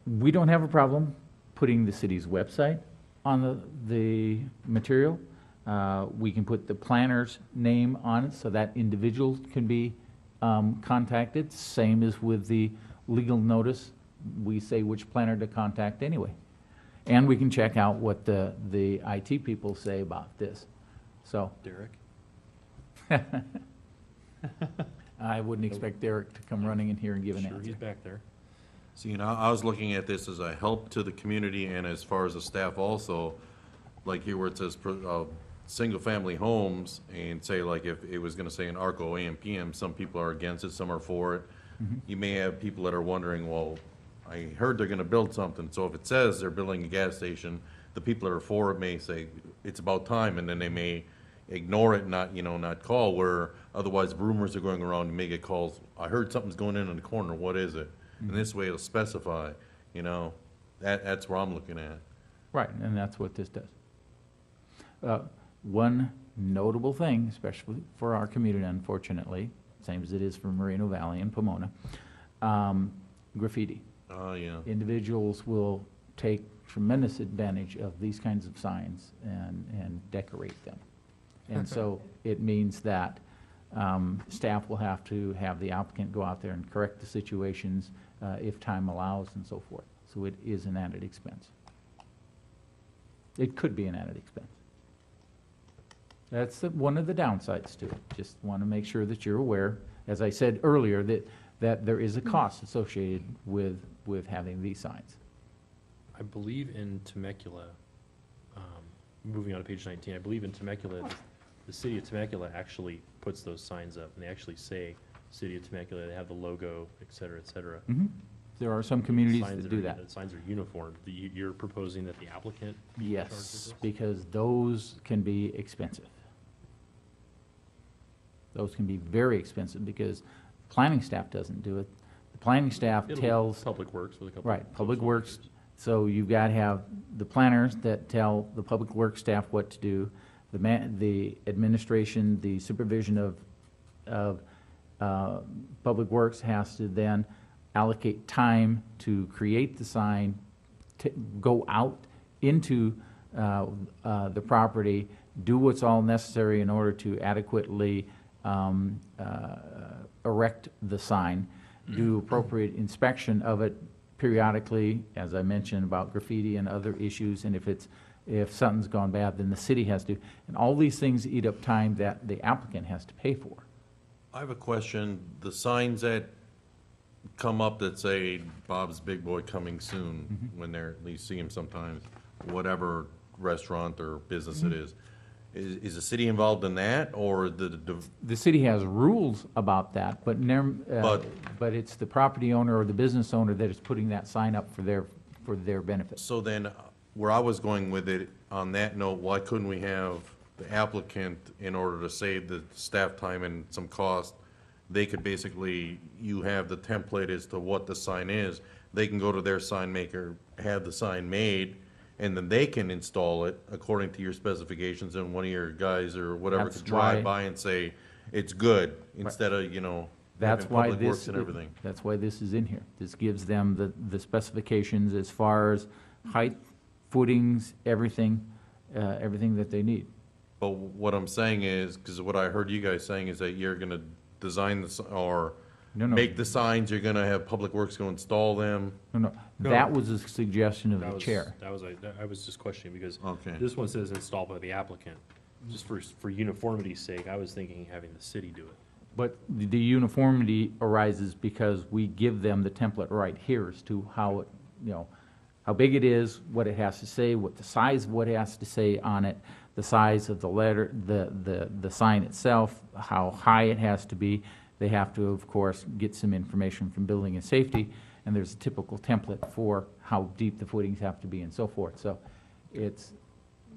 we don't have a problem putting the city's website on the material. We can put the planner's name on it so that individuals can be contacted. Same as with the legal notice, we say which planner to contact anyway. And we can check out what the IT people say about this. So Derek? I wouldn't expect Derek to come running in here and give an Sure, answer. he's back there. See, you know, I was looking at this as a help to the community and as far as the staff also, like here where it says, single-family homes, and say like if it was gonna say an ARCO AM PM, some people are against it, some are for it. You may have people that are wondering, well, I heard they're gonna build something, so if it says they're building a gas station, the people that are for it may say, it's about time, and then they may ignore it, not call, where otherwise rumors are going around, you may get calls, I heard something's going in the corner, what is it? And this way it'll specify, that's where I'm looking at. Right, and that's what this does. One notable thing, especially for our community, unfortunately, same as it is for Moreno Valley and Pomona, graffiti. Oh, yeah. Individuals will take tremendous advantage of these kinds of signs and decorate them. And so it means that staff will have to have the applicant go out there and correct the situations if time allows and so forth. So it is an added expense. It could be an added expense. That's one of the downsides to it. Just want to make sure that you're aware, as I said earlier, that there is a cost associated with having these signs. I believe in Temecula, moving on to page 19, I believe in Temecula, the city of Temecula actually puts those signs up, and they actually say, City of Temecula, they have the logo, et cetera, et cetera. There are some communities Signs that do are- that. the Signs are uniform. You're proposing that the applicant be in charge of Yes, this? because those can be expensive. Those can be very expensive because planning staff doesn't do it. The planning staff It'll be tells, Public Works with a couple. right, Public social Works. workers. So you've got to have the planners that tell the Public Works staff what to do, the administration, the supervision of Public Works has to then allocate time to create the sign, go out into the property, do what's all necessary in order to adequately erect the sign, do appropriate inspection of it periodically, as I mentioned about graffiti and other issues, and if something's gone bad, then the city has to. And all these things eat up time that the applicant has to pay for. I have a question. The signs that come up that say Bob's Big Boy coming soon, when you see them sometimes, whatever restaurant or business it is the city involved in that, or The city has rules about that, but but it's the property owner or the business owner that is putting that sign up for their benefit. so then, where I was going with it, on that note, why couldn't we have the applicant, in order to save the staff time and some cost, they could basically, you have the template as to what the sign is, they can go to their sign maker, have the sign made, and then they can install it according to your specifications, and one of your guys or whatever That's could drive why- by and say, it's good, instead of, That's having why Public this, Works and everything. that's why this is in here. This gives them the specifications as far as height, footings, everything that they need. But what I'm saying is, because what I heard you guys saying is that you're gonna design this, or No, no. make the signs, you're gonna have Public Works go install them. No, that was a suggestion of That the was- chair. I was just questioning, because Okay. this one says installed by the applicant. Just for uniformity's sake, I was thinking having the city do it. But the uniformity arises because we give them the template right here as to how it, how big it is, what it has to say, what the size of what it has to say on it, the size of the letter, the sign itself, how high it has to be. They have to, of course, get some information from building and safety, and there's a typical template for how deep the footings have to be and so forth. So it's,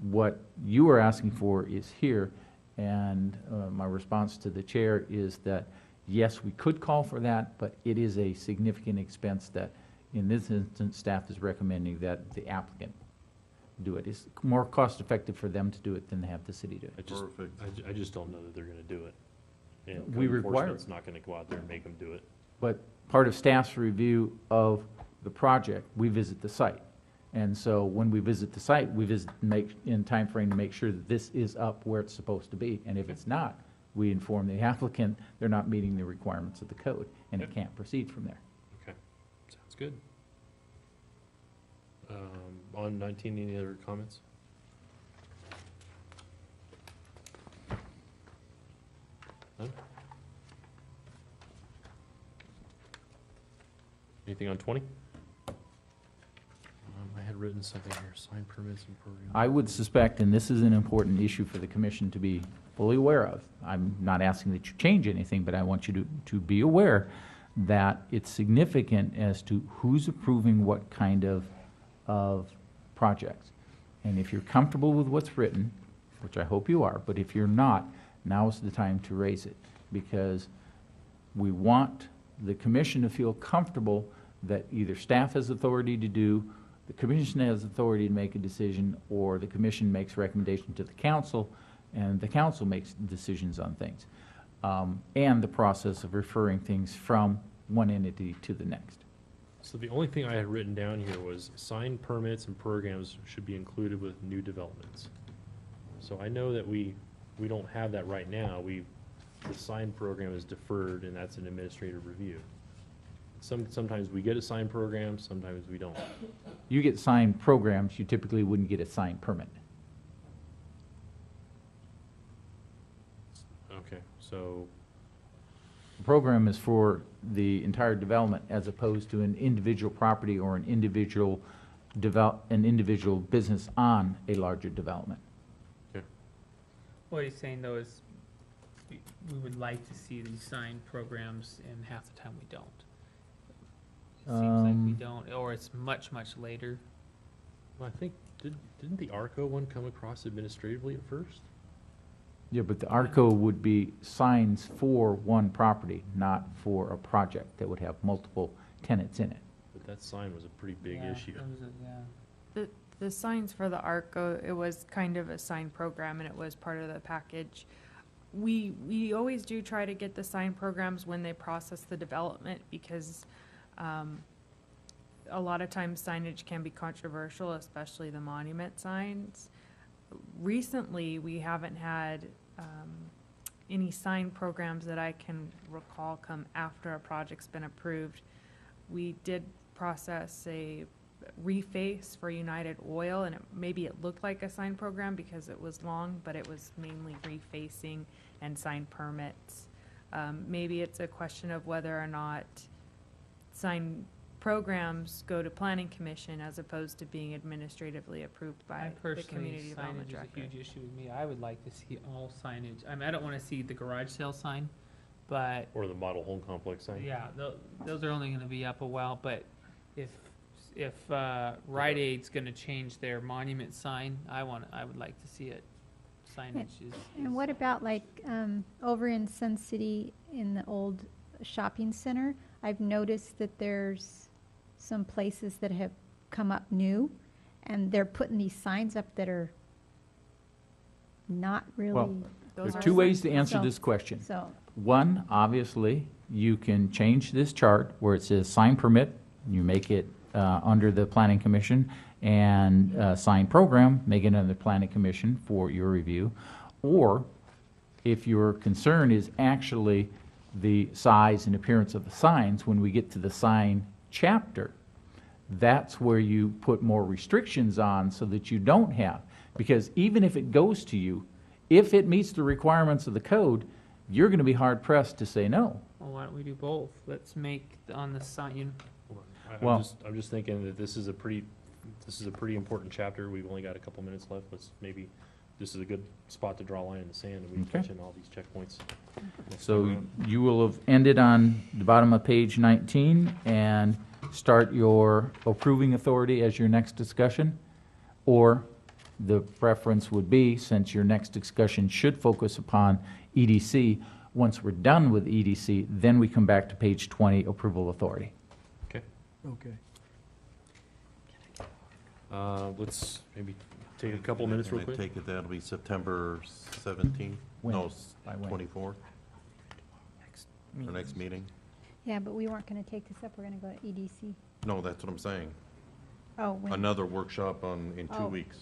what you are asking for is here, and my response to the chair is that, yes, we could call for that, but it is a significant expense that, in this instance, staff is recommending that the applicant do it. It's more cost-effective for them to do it than to have the city do it. Perfect. I just don't know that they're gonna do it. And We code require enforcement's not gonna go out there and make them do it. But part of staff's review of the project, we visit the site. And so when we visit the site, we visit, in time frame to make sure that this is up where it's supposed to be. And if it's not, we inform the applicant they're not meeting the requirements of the code, and it Yep. can't proceed from there. Okay, sounds good. On 19, any other comments? None? Anything on 20? I had written something here, sign permits and programs. I would suspect, and this is an important issue for the commission to be fully aware of, I'm not asking that you change anything, but I want you to be aware that it's significant as to who's approving what kind of projects. And if you're comfortable with what's written, which I hope you are, but if you're not, now's the time to raise it, because we want the commission to feel comfortable that either staff has authority to do, the commission has authority to make a decision, or the commission makes recommendation to the council, and the council makes decisions on things. And the process of referring things from one entity to the next. So the only thing I had written down here was sign permits and programs should be included with new developments. So I know that we we don't have that right now. The sign program is deferred, and that's an administrative review. Sometimes we get a sign program, sometimes we don't. You get sign programs, you typically wouldn't get a sign permit. Okay, so, The program is for the entire development as opposed to an individual property or an individual business on a larger development. What he's saying though is we would like to see these signed programs, and half the time we don't. It seems like we don't, or it's much, much later. well, I think, didn't the ARCO one come across administratively at first? Yeah, but the ARCO would be signs for one property, not for a project that would have multiple tenants in it. But that sign was a pretty big Yeah, issue. that was yeah. The signs for the ARCO, it was kind of a sign program and it was part of the package. We always do try to get the sign programs when they process the development because a lot of times signage can be controversial, especially the monument signs. Recently, we haven't had any sign programs that I can recall come after a project's been approved. We did process a reface for United Oil, and maybe it looked like a sign program because it was long, but it was mainly refacing and sign permits. Maybe it's a question of whether or not sign programs go to planning commission as opposed to being administratively approved I by the personally, community development signage is a director. huge issue with me. I would like to see all signage. I mean, I don't want to see the garage sale sign, but Or the model home complex sign? yeah, those are only going to be up a while. But if Rite Aid's going to change their monument sign, I would like to see it. Signage is. And what about like over in Sun City in the old shopping center? I've noticed that there's some places that have come up new, and they're putting these signs up that are not really, There's Those two are ways signs. to answer So- this question. so, One, obviously, you can change this chart where it says sign permit, you make it under the planning commission, and sign program, make it under the planning commission for your review. Or, if your concern is actually the size and appearance of the signs, when we get to the sign chapter, that's where you put more restrictions on so that you don't have. Because even if it goes to you, if it meets the requirements of the code, you're going to be hard pressed to say no. Well, why don't we do both? Let's make on the sign. Well- I'm just thinking that this is a pretty important chapter. We've only got a couple minutes left. This is a good spot to draw a line in the sand, and we can Okay. touch in all these checkpoints. next So time around. you will have ended on the bottom of page 19 and start your approving authority as your next discussion? Or the preference would be, since your next discussion should focus upon EDC, once we're done with EDC, then we come back to page 20, approval authority. Okay. Let's maybe take a couple minutes real And I quick. take it that'll be September 17th? When? No, By when? 24th, our next meeting? yeah, but we weren't going to take this up, we're going to go to EDC. No, that's what I'm saying. Oh, when? Another workshop in 2 Oh. weeks.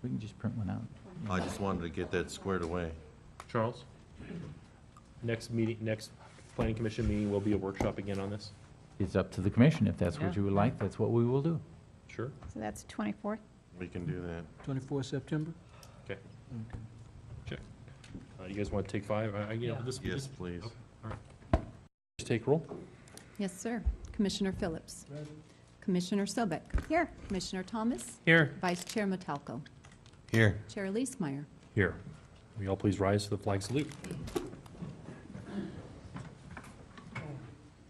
We can just print one out. I just wanted to get that squared away. Charles? Next planning commission meeting will be a workshop again on this? It's up to the commission. If that's what Yeah. you would like, that's what we will do. Sure? So that's 24th? We can do that. 24 September? Okay. Okay. Check. You guys want to take 5? Yeah. Yes, please. Just take roll. Yes, sir. Commissioner Phillips. Commissioner Sobek. Here. Commissioner Thomas. Here. Vice Chair Metalko. Here. Chair Leesmeyer. Here. Will you all please rise to the flag salute? Put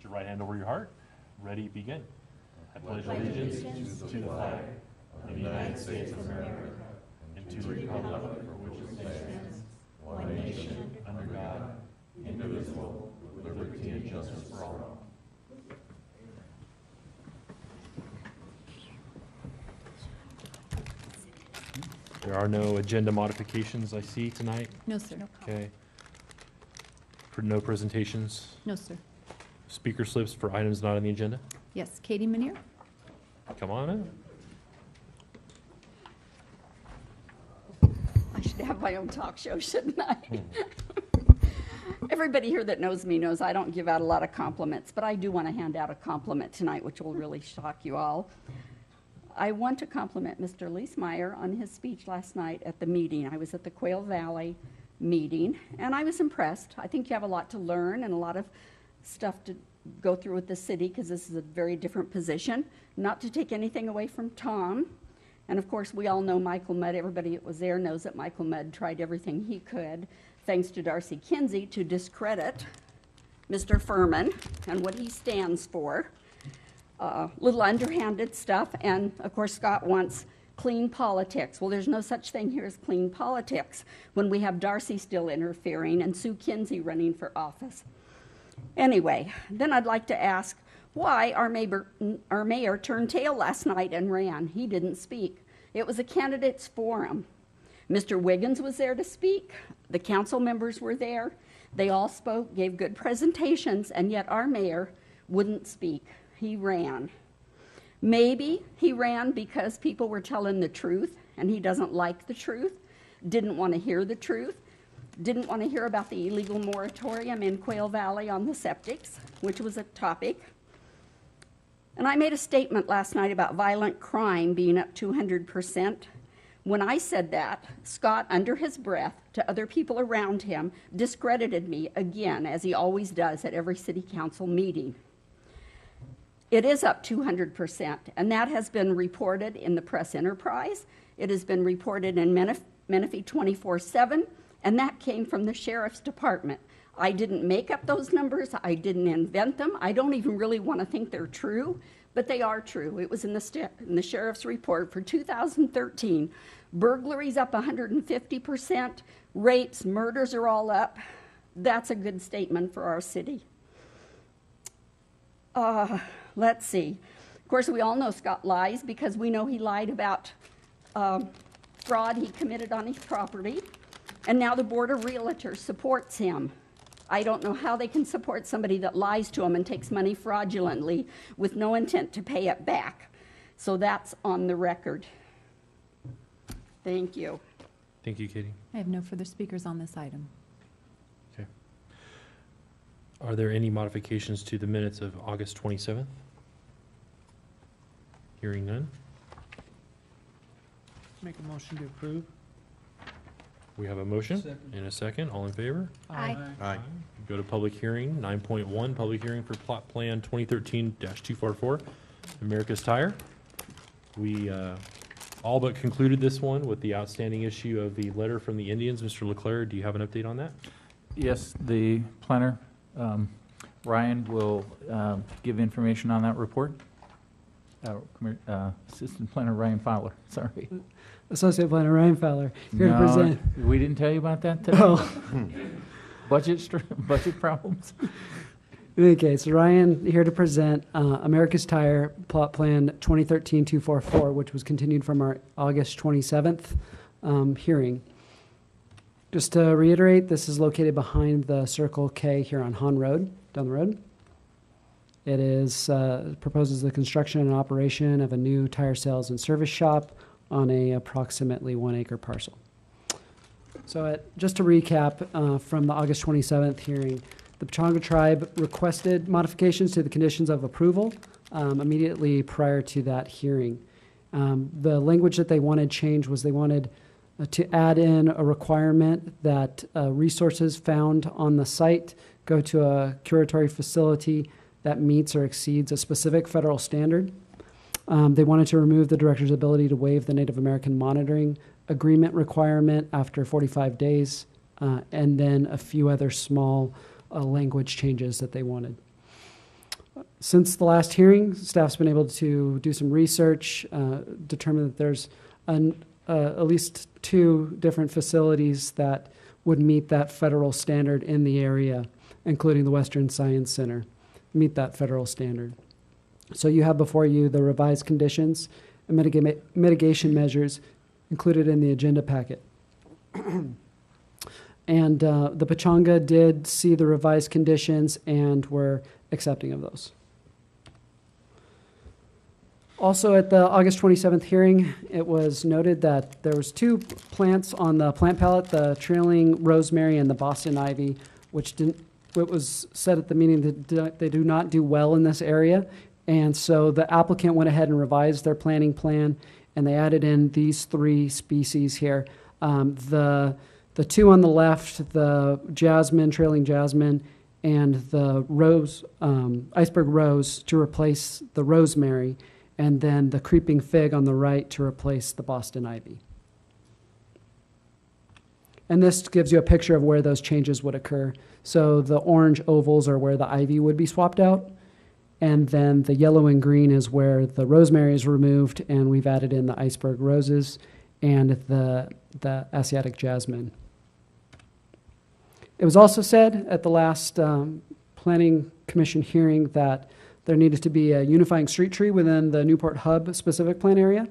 your right hand over your heart. Ready, begin. I pledge allegiance to the flag of the United States of America and to the republic for which it stands, one nation, under God, indivisible, with liberty and justice for all. There are no agenda modifications I see tonight. No, sir. Okay. No presentations. No, sir. Speaker slips for items not on the agenda. Yes, Katie Manier. Come on up. I should should have my own talk show, shouldn't I? Everybody here that knows me knows I don't give out a lot of compliments, but I do want to hand out a compliment tonight, which will really shock you all. I want to compliment Mr. Leesmeyer on his speech last night at the meeting. I was at the Quail Valley meeting, and I was impressed. I think you have a lot to learn and a lot of stuff to go through with the city, because this is a very different position. Not to take anything away from Tom. And of course, we all know Michael Mudd. Everybody that was there knows that Michael Mudd tried everything he could, thanks to Darcy Kinsey, to discredit Mr. Furman and what he stands for. Little underhanded stuff. And of course, Scott wants clean politics. Well, there's no such thing here as clean politics when we have Darcy still interfering and Sue Kinsey running for office. Anyway, then I'd like to ask why our mayor turned tail last night and ran. He didn't speak. It was a candidates forum. Mr. Wiggins was there to speak. The council members were there. They all spoke, gave good presentations, and yet our mayor wouldn't speak. He ran. Maybe he ran because people were telling the truth and he doesn't like the truth, didn't want to hear the truth, didn't want to hear about the illegal moratorium in Quail Valley on the septics, which was a topic. And I made a statement last night about violent crime being up 200%. When I said that, Scott, under his breath, to other people around him, discredited me again, as he always does at every city council meeting. It is up 200%, and that has been reported in the press enterprise. It has been reported in Menifee 24/7, and that came from the sheriff's department. I didn't make up those numbers. I didn't invent them. I don't even really want to think they're true, but they are true. It was in the sheriff's report for 2013. Burglaries up 150%. Rapes, murders are all up. That's a good statement for our city. Let's see. Of course, we all know Scott lies because we know he lied about fraud he committed on his property. And now the Board of Realtors supports him. I don't know how they can support somebody that lies to them and takes money fraudulently with no intent to pay it back. So that's on the record. Thank you. Thank you, Katie. I have no further speakers on this item. Okay. Are there any modifications to the minutes of August 27th? Hearing none. Make a motion to approve. We have a motion Second. and a second. All in favor? Aye. Aye. Go to public hearing, 9.1, public hearing for plot plan 2013-244, America's Tire. We all but concluded this one with the outstanding issue of the letter from the Indians. Mr. Leclerc, do you have an update on that? Yes, the planner, Ryan, will give information on that report. Assistant Planner Ryan Fowler, sorry. Associate Planner Ryan Fowler, here to No, present. we didn't tell you about that today? Oh, Budget problems? in any case, Ryan here to present America's Tire Plot Plan 2013-244, which was continued from our August 27th hearing. Just to reiterate, this is located behind the Circle K here on Hahn Road, down the road. It is proposes the construction and operation of a new tire sales and service shop on a approximately 1 acre parcel. So just to recap from the August 27th hearing, the Pechanga tribe requested modifications to the conditions of approval immediately prior to that hearing. The language that they wanted changed was they wanted to add in a requirement that resources found on the site go to a curatory facility that meets or exceeds a specific federal standard. They wanted to remove the director's ability to waive the Native American monitoring agreement requirement after 45 days, and then a few other small language changes that they wanted. Since the last hearing, staff's been able to do some research, determine that there's at least 2 different facilities that would meet that federal standard in the area, including the Western Science Center, meet that federal standard. So you have before you the revised conditions and mitigation measures included in the agenda packet. And the Pechanga did see the revised conditions and were accepting of those. Also, at the August 27th hearing, it was noted that there was 2 plants on the plant palette, the trailing rosemary and the Boston ivy, which didn't, it was said at the meeting that they do not do well in this area. And so the applicant went ahead and revised their planting plan, and they added in these 3 species here. The 2 on the left, the jasmine, trailing jasmine, and the rose, iceberg rose, to replace the rosemary, and then the creeping fig on the right to replace the Boston ivy. And this gives you a picture of where those changes would occur. So the orange ovals are where the ivy would be swapped out, and then the yellow and green is where the rosemary is removed, and we've added in the iceberg roses and the Asiatic jasmine. It was also said at the last Planning Commission hearing that there needed to be a unifying street tree within the Newport Hub specific plan area.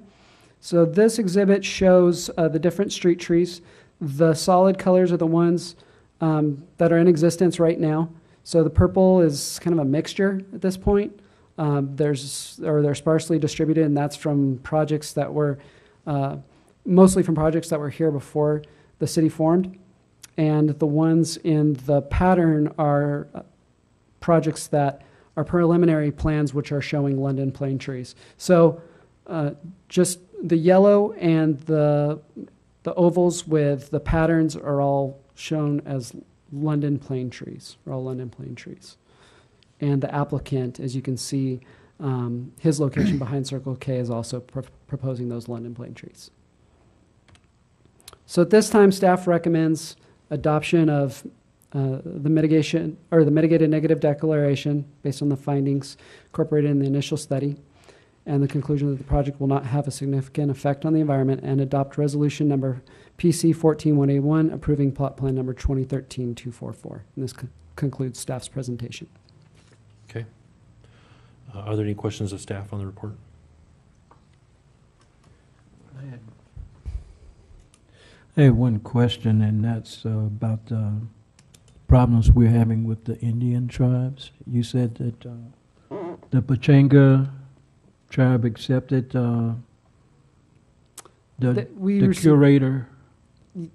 So this exhibit shows the different street trees. The solid colors are the ones that are in existence right now. So the purple is kind of a mixture at this point. They're sparsely distributed, and that's from projects that were mostly from projects that were here before the city formed. And the ones in the pattern are projects that are preliminary plans, which are showing London plane trees. So just the yellow and the ovals with the patterns are all shown as London plane trees, are all London plane trees. And the applicant, as you can see, his location behind Circle K is also proposing those London plane trees. So at this time, staff recommends adoption of the mitigation or the mitigated negative declaration based on the findings incorporated in the initial study and the conclusion that the project will not have a significant effect on the environment, and adopt resolution number PC 14181 approving plot plan number 2013-244. And this concludes staff's presentation. Okay. Are there any questions of staff on the report? I have one question, and that's about problems we're having with the Indian tribes. You said that the Pachanga tribe accepted the curator.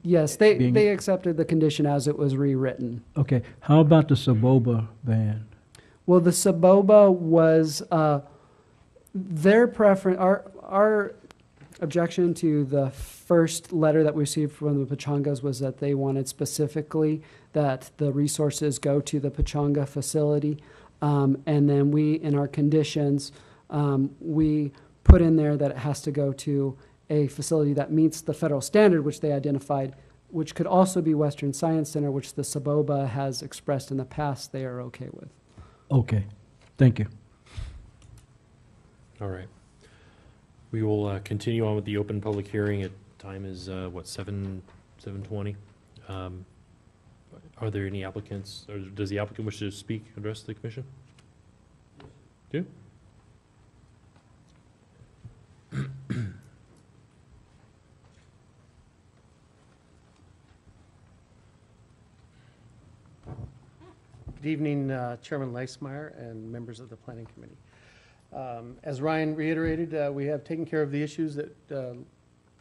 Yes, they accepted the condition as it was rewritten. Okay, how about the Saboba band? Well, the Saboba was their preference. Our objection to the first letter that we received from the Pachangas was that they wanted specifically that the resources go to the Pachanga facility. And then we, in our conditions, we put in there that it has to go to a facility that meets the federal standard, which they identified, which could also be Western Science Center, which the Saboba has expressed in the past they are okay with. Okay, thank you. All right. We will continue on with the open public hearing. Time is, what, 7:20? Are there any applicants, or does the applicant wish to speak, address the commission? Do? Good evening, Chairman Leismeyer and members of the Planning Committee. As Ryan reiterated, we have taken care of the issues that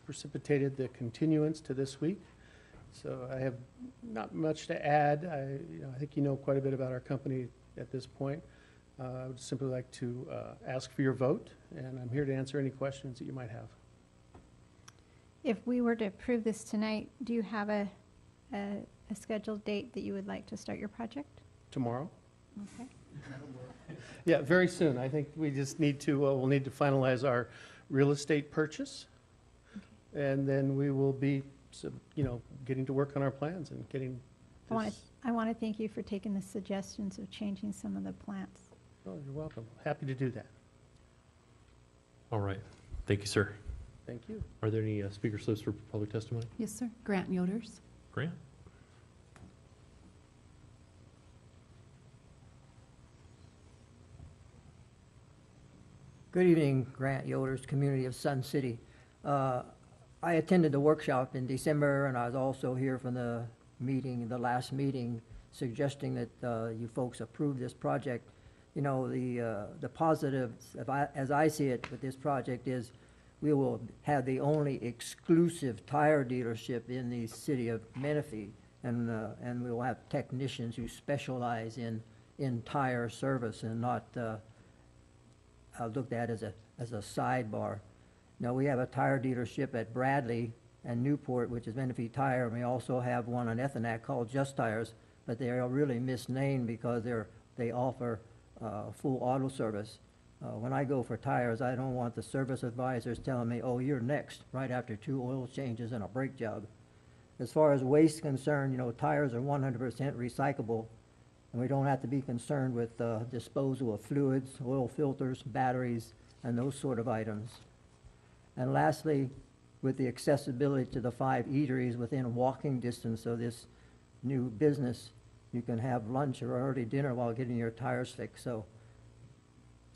precipitated the continuance to this week. So I have not much to add. I think you know quite a bit about our company at this point. I would simply like to ask for your vote, and I'm here to answer any questions that you might have. If we were to approve this tonight, do you have a scheduled date that you would like to start your project? Tomorrow? Okay. Yeah, very soon. I think we just need to, we'll need to finalize our real estate purchase. And then we will be, getting to work on our plans and getting this. I want to thank you for taking the suggestions of changing some of the plants. Oh, you're welcome. Happy to do that. All right. Thank you, sir. Thank you. Are there any speaker slips for public testimony? Yes, sir. Grant Yoders. Grant? Good evening, Grant Yoders, community of Sun City. I attended the workshop in December, and I was also here from the meeting, the last meeting, suggesting that you folks approve this project. you know, the positives, as I see it with this project, is we will have the only exclusive tire dealership in the city of Menifee, and we will have technicians who specialize in tire service and not looked at as a sidebar. Now, we have a tire dealership at Bradley and Newport, which is Menifee Tire, and we also have one on Ethonac called Just Tires, but they are really misnamed because they offer full auto service. When I go for tires, I don't want the service advisors telling me, oh, you're next, right after 2 oil changes and a brake job. As far as waste concerned, you know, tires are 100% recyclable, and we don't have to be concerned with disposal of fluids, oil filters, batteries, and those sort of items. And lastly, with the accessibility to the 5 eateries within walking distance of this new business, you can have lunch or early dinner while getting your tires fixed. So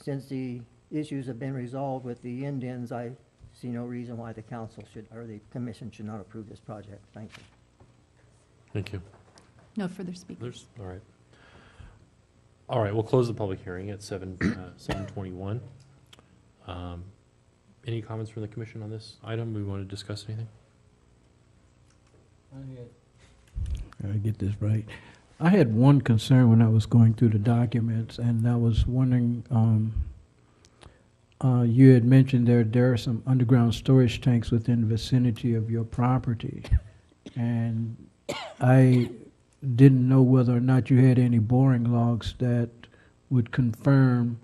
since the issues have been resolved with the Indians, I see no reason why the council should, or the commission should not approve this project. Thank you. Thank you. No further speakers. All right. All right, we'll close the public hearing at 7:21. Any comments from the commission on this item? We want to discuss anything? I get this right. I had one concern when I was going through the documents, and I was wondering, you had mentioned there are some underground storage tanks within the vicinity of your property, and I didn't know whether or not you had any boring logs that would confirm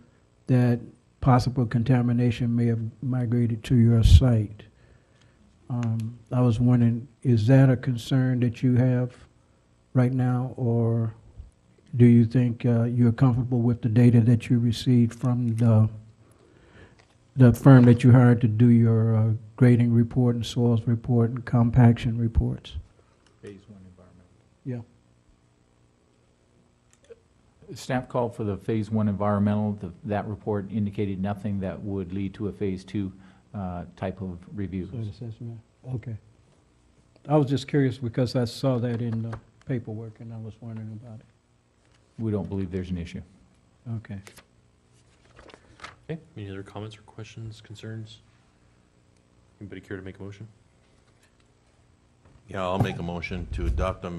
that possible contamination may have migrated to your site. I was wondering, is that a concern that you have right now, or do you think you're comfortable with the data that you received from the firm that you hired to do your grading report and soils report and compaction reports? Phase 1 environmental. Yeah. Staff called for the Phase 1 environmental. That report indicated nothing that would lead to a Phase 2 type of review. Soil assessment. Okay. I was just curious because I saw that in the paperwork, and I was wondering about it. We don't believe there's an issue. Okay. Okay, any other comments or questions, concerns? Anybody care to make a motion? Yeah, I'll make a motion to adopt a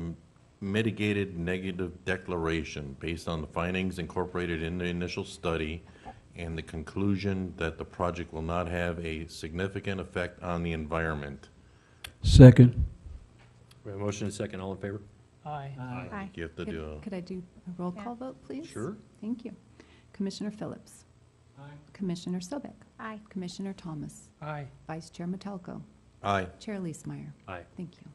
mitigated negative declaration based on the findings incorporated in the initial study and the conclusion that the project will not have a significant effect on the environment. Second. We have a motion and a second. All in favor? Aye. Aye. You have to do a... Could I do a roll Yeah. call vote, please? Sure. Thank you. Commissioner Phillips. Aye. Commissioner Sobek. Aye. Commissioner Thomas. Aye. Vice Chair Metelko. Aye. Chair Leesmeyer. Aye. Thank you.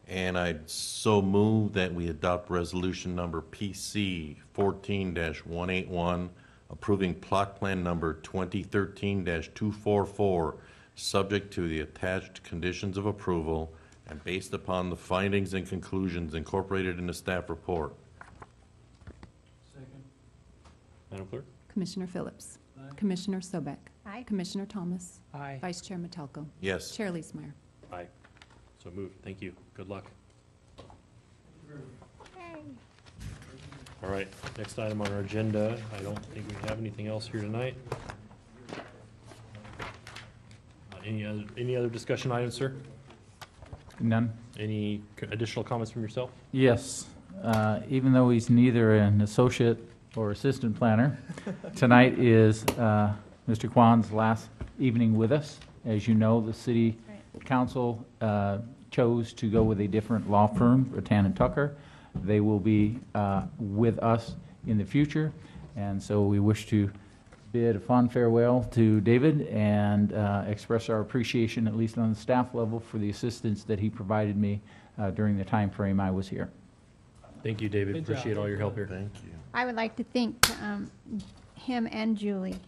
And I'd so move that we adopt resolution number PC 14-181, approving plot plan number 2013-244, subject to the attached conditions of approval and based upon the findings and conclusions incorporated in the staff report. Second. Madam Clerk? Commissioner Phillips. Aye. Commissioner Sobek. Aye. Commissioner Thomas. Aye. Vice Chair Metelko. Yes. Chair Leesmeyer. Aye. So moved. Thank you. Good luck. Yay. All right, next item on our agenda. I don't think we have anything else here tonight. Any other discussion items, sir? None? Any additional comments from yourself? Yes. Even though he's neither an associate or assistant planner, tonight is Mr. Kwan's last evening with us. As you know, the city council chose to go with a different law firm, Rattan and Tucker. They will be with us in the future, and so we wish to bid a fond farewell to David and express our appreciation, at least on the staff level, for the assistance that he provided me during the time frame I was here. Thank you, David. Good job. Appreciate all your help here. Thank you. I would like to thank him and Julie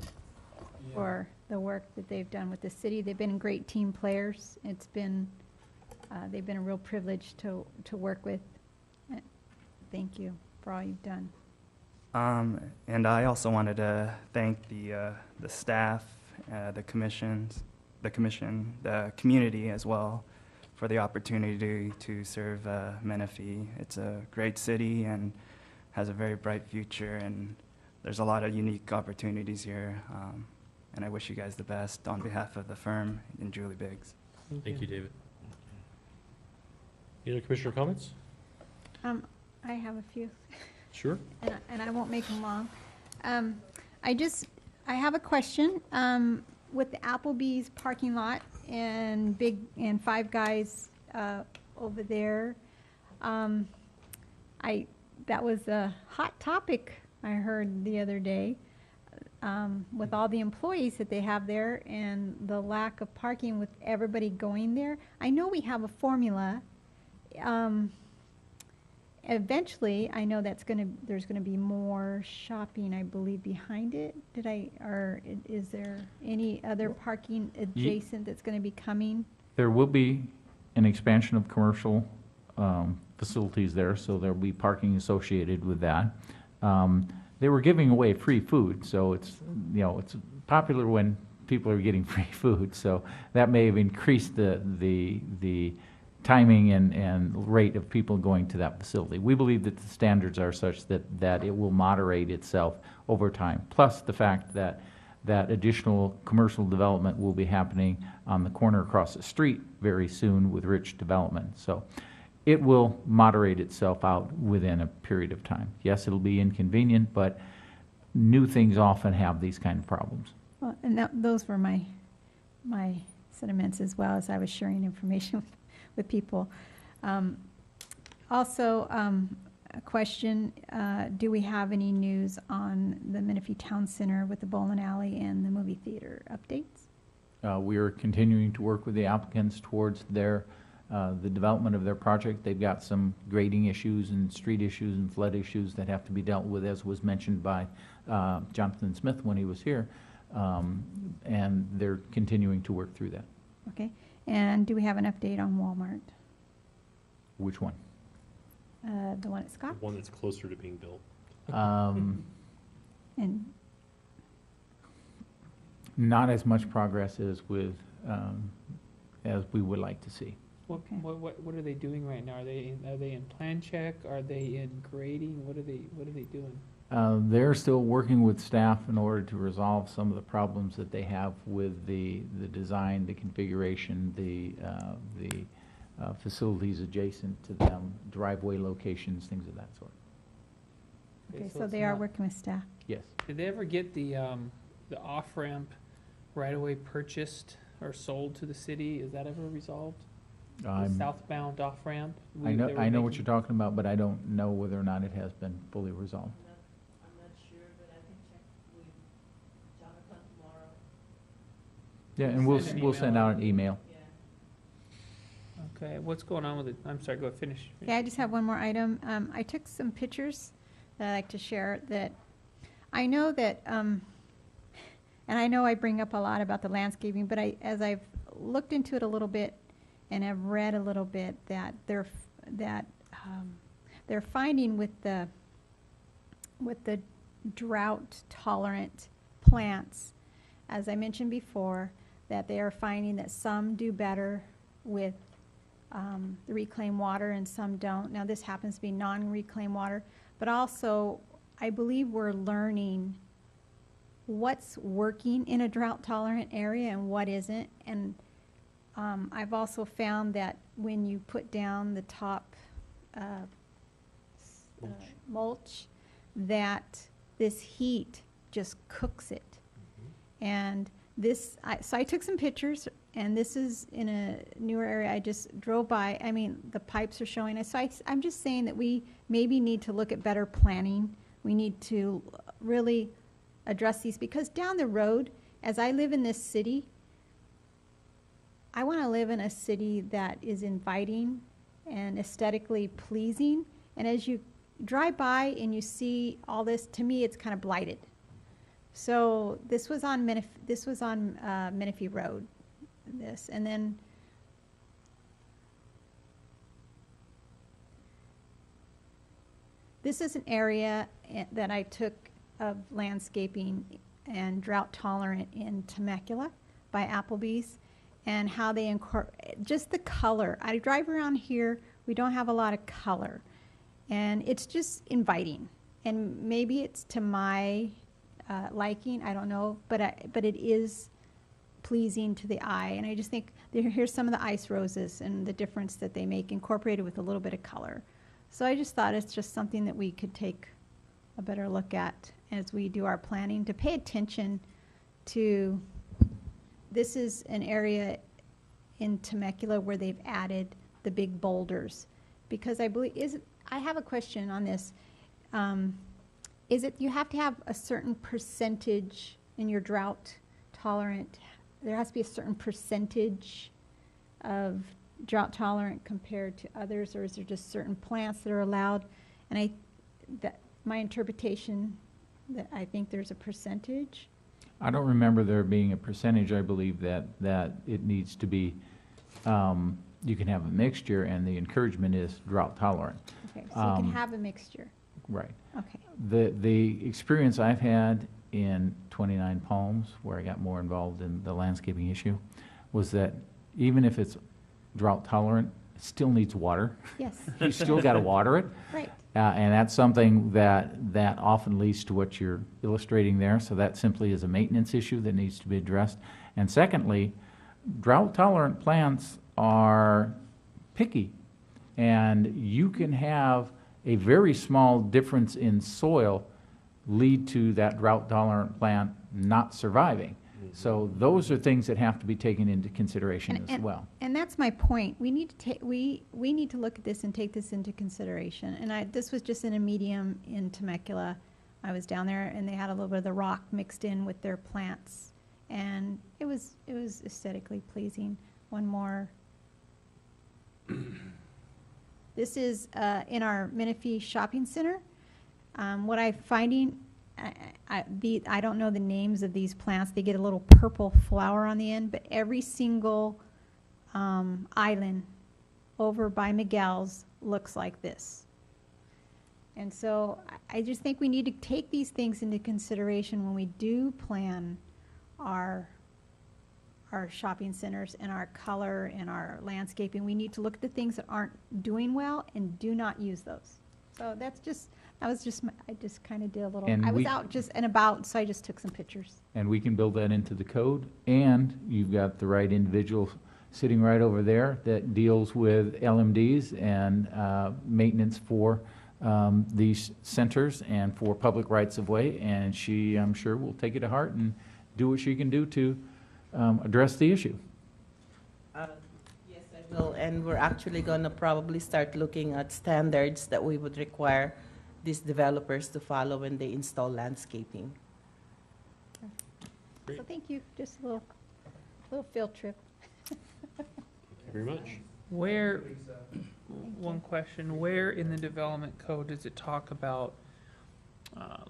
for the work that they've done with the city. They've been great team players. It's been, they've been a real privilege to work with. Thank you for all you've done. And I also wanted to thank the staff, the commission, the community as well, for the opportunity to serve Menifee. It's a great city and has a very bright future, and there's a lot of unique opportunities here, and I wish you guys the best on behalf of the firm and Julie Biggs. Thank you, David. Any other commissioner comments? I have a few. Sure. And I won't make them long. I have a question. With the Applebee's parking lot and Five Guys over there, that was a hot topic I heard the other day, with all the employees that they have there and the lack of parking with everybody going there. I know we have a formula. Eventually, I know there's gonna be more shopping, I believe, behind it. Is there any other parking adjacent that's gonna be coming? There will be an expansion of commercial facilities there, so there'll be parking associated with that. They were giving away free food, so it's popular when people are getting free food, so that may have increased the timing and rate of people going to that facility. We believe that the standards are such that it will moderate itself over time, plus the fact that additional commercial development will be happening on the corner across the street very soon with rich development. So it will moderate itself out within a period of time. Yes, it'll be inconvenient, but new things often have these kind of problems. Well, and those were my sentiments as well as I was sharing information with people. Also, a question, do we have any news on the Menifee Town Center with the bowling alley and the movie theater updates? We are continuing to work with the applicants towards the development of their project. They've got some grading issues and street issues and flood issues that have to be dealt with, as was mentioned by Jonathan Smith when he was here, and they're continuing to work through that. Okay, and do we have an update on Walmart? Which one? The one at Scott? The one that's closer to being built. And Not as much progress as we would like to see. What are they doing right now? Are they in plan check? Are they in grading? What are they doing? They're still working with staff in order to resolve some of the problems that they have with the design, the configuration, the facilities adjacent to them, driveway locations, things of that sort. Okay, so so it's they are not- working with staff. Yes. Did they ever get the off-ramp right-of-way purchased or sold to the city? Is that ever resolved? The southbound off-ramp? I know what you're talking about, but I don't know whether or not it has been fully resolved. I'm not sure, but I can check with Jonathan tomorrow. Yeah, and Send an we'll send email out an email. Yeah. Okay, what's going on with it? I'm sorry, go ahead, finish. Okay, I just have one more item. I took some pictures that I'd like to share that I know that, and I know I bring up a lot about the landscaping, but as I've looked into it a little bit and have read a little bit, that they're finding with the drought-tolerant plants, as I mentioned before, that they are finding that some do better with the reclaimed water and some don't. Now, this happens to be non-reclaimed water, but also I believe we're learning what's working in a drought-tolerant area and what isn't. And I've also found that when you put down the top mulch, that this heat just cooks it. And so I took some pictures, and this is in a newer area. I just drove by. I mean, the pipes are showing us. So I'm just saying that we maybe need to look at better planning. We need to really address these, because down the road, as I live in this city, I want to live in a city that is inviting and aesthetically pleasing. And as you drive by and you see all this, to me, it's kind of blighted. So this was on Menifee Road, and then this is an area that I took of landscaping and drought tolerant in Temecula by Applebee's, and how they just the color. I drive around here, we don't have a lot of color, and it's just inviting. and maybe it's to my liking, I don't know, but it is pleasing to the eye. And I just think, here's some of the ice roses and the difference that they make incorporated with a little bit of color. So I just thought it's just something that we could take a better look at as we do our planning, to pay attention to, this is an area in Temecula where they've added the big boulders. Because I believe, I have a question on this. Is it, you have to have a certain percentage in your drought tolerant, there has to be a certain percentage of drought tolerant compared to others, or is there just certain plants that are allowed? And my interpretation, that I think there's a percentage. I don't remember there being a percentage. I believe that it needs to be, you can have a mixture, and the encouragement is drought tolerant. Okay, so you can have a mixture. Right. Okay. The experience I've had in 29 Palms, where I got more involved in the landscaping issue, was that even if it's drought tolerant, it still needs water. Yes. You still got to water it. Right. And that's something that often leads to what you're illustrating there. So that simply is a maintenance issue that needs to be addressed. And secondly, drought tolerant plants are picky, and you can have a very small difference in soil lead to that drought tolerant plant not surviving. So those are things that have to be taken into consideration as well. And that's my point. We need to take, we need to look at this and take this into consideration. And this was just in a medium in Temecula. I was down there, and they had a little bit of the rock mixed in with their plants, and it was aesthetically pleasing. One more. This is in our Menifee shopping center. What I'm finding, I don't know the names of these plants. They get a little purple flower on the end, but every single island over by Miguel's looks like this. And so I just think we need to take these things into consideration when we do plan our shopping centers and our color and our landscaping. We need to look at the things that aren't doing well and do not use those. So I just kind of did a little, And I was we- out just and about, so I just took some pictures. And we can build that into the code, and you've got the right individual sitting right over there that deals with LMDs and maintenance for these centers and for public rights of way, and she, I'm sure, will take it to heart and do what she can do to address the issue. Yes, I will, and we're actually going to probably start looking at standards that we would require these developers to follow when they install landscaping. Great. So thank you, just a little field trip. Thank you very much. One question, where in the development code does it talk about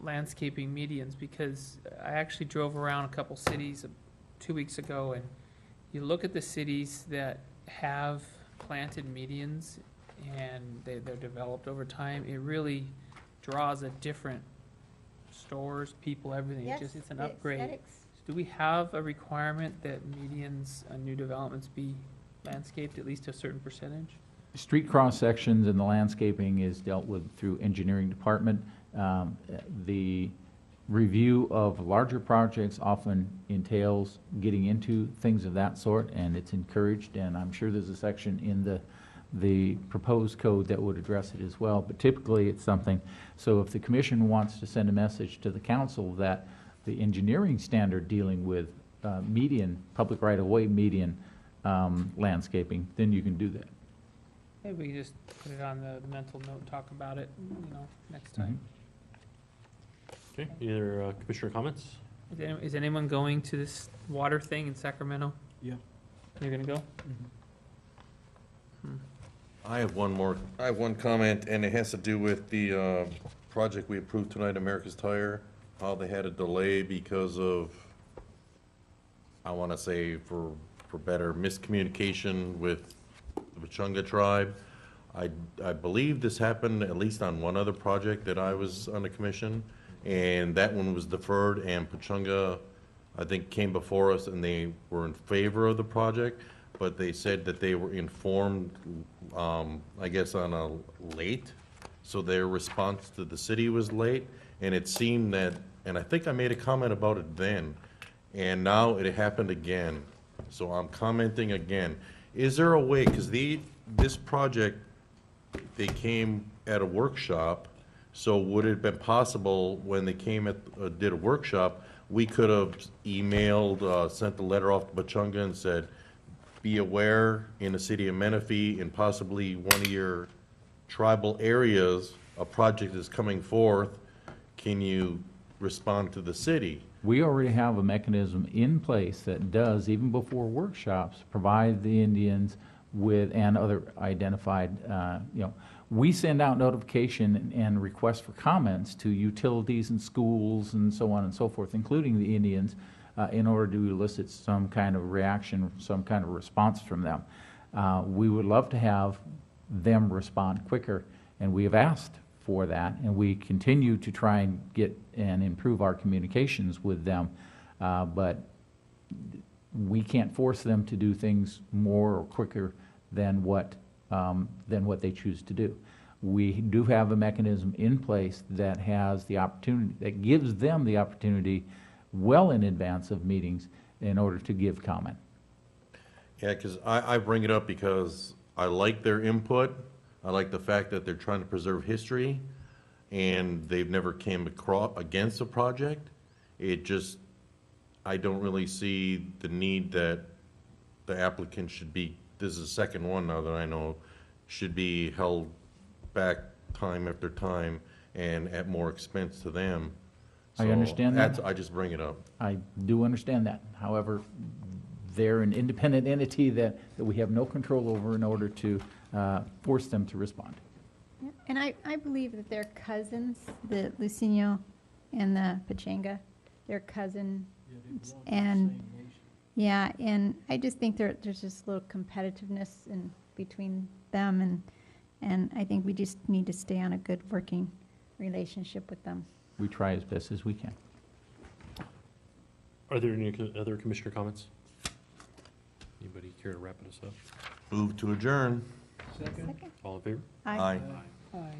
landscaping medians? Because I actually drove around a couple cities 2 weeks ago, and you look at the cities that have planted medians and they're developed over time, it really draws a different stores, people, everything. Yes, It's an the upgrade. aesthetics. Do we have a requirement that medians on new developments be landscaped at least a certain percentage? Street cross sections and the landscaping is dealt with through engineering department. The review of larger projects often entails getting into things of that sort, and it's encouraged, and I'm sure there's a section in the proposed code that would address it as well, but typically it's something. So if the commission wants to send a message to the council that the engineering standard dealing with median, public right-of-way median landscaping, then you can do that. Maybe we can just put it on the mental note and talk about it, next time. Okay, any other commissioner comments? Is anyone going to this water thing in Sacramento? Yeah. You're gonna go? I have one comment, and it has to do with the project we approved tonight, America's Tire, how they had a delay because of, I want to say, for better miscommunication with the Pachunga tribe. I believe this happened at least on one other project that I was on the commission, and that one was deferred, and Pachunga, I think, came before us, and they were in favor of the project, but they said that they were informed, I guess, on a late so their response to the city was late, and it seemed that, and I think I made a comment about it then, and now it happened again. So I'm commenting again. Is there a way, because this project, they came at a workshop, so would it have been possible when they came did a workshop, we could have emailed, sent a letter off to Pachunga and said, be aware, in the city of Menifee and possibly one of your tribal areas, a project is coming forth, can you respond to the city? We already have a mechanism in place that does, even before workshops, provide the Indians with, and other identified, we send out notification and requests for comments to utilities and schools and so on and so forth, including the Indians, in order to elicit some kind of reaction, some kind of response from them. We would love to have them respond quicker, and we have asked for that, and we continue to try and get and improve our communications with them, but we can't force them to do things more or quicker than what they choose to do. We do have a mechanism in place that has the opportunity, that gives them the opportunity well in advance of meetings in order to give comment. Yeah, because I bring it up because I like their input. I like the fact that they're trying to preserve history, and they've never came against a project. It just, I don't really see the need that the applicant should be, this is the second one now that I know, should be held back time after time and at more expense to them. I So understand that. I just bring it up. I do understand that. However, they're an independent entity that we have no control over in order to force them to respond. And I believe that they're cousins, the Luciño and the Pachanga, they're cousins. And, yeah, and I just think there's just a little competitiveness in between them, and I think we just need to stay on a good working relationship with them. We try as best as we can. Are there any other commissioner comments? Anybody care to wrap us up? Move to adjourn. Second? Second? All in favor? Aye. Aye.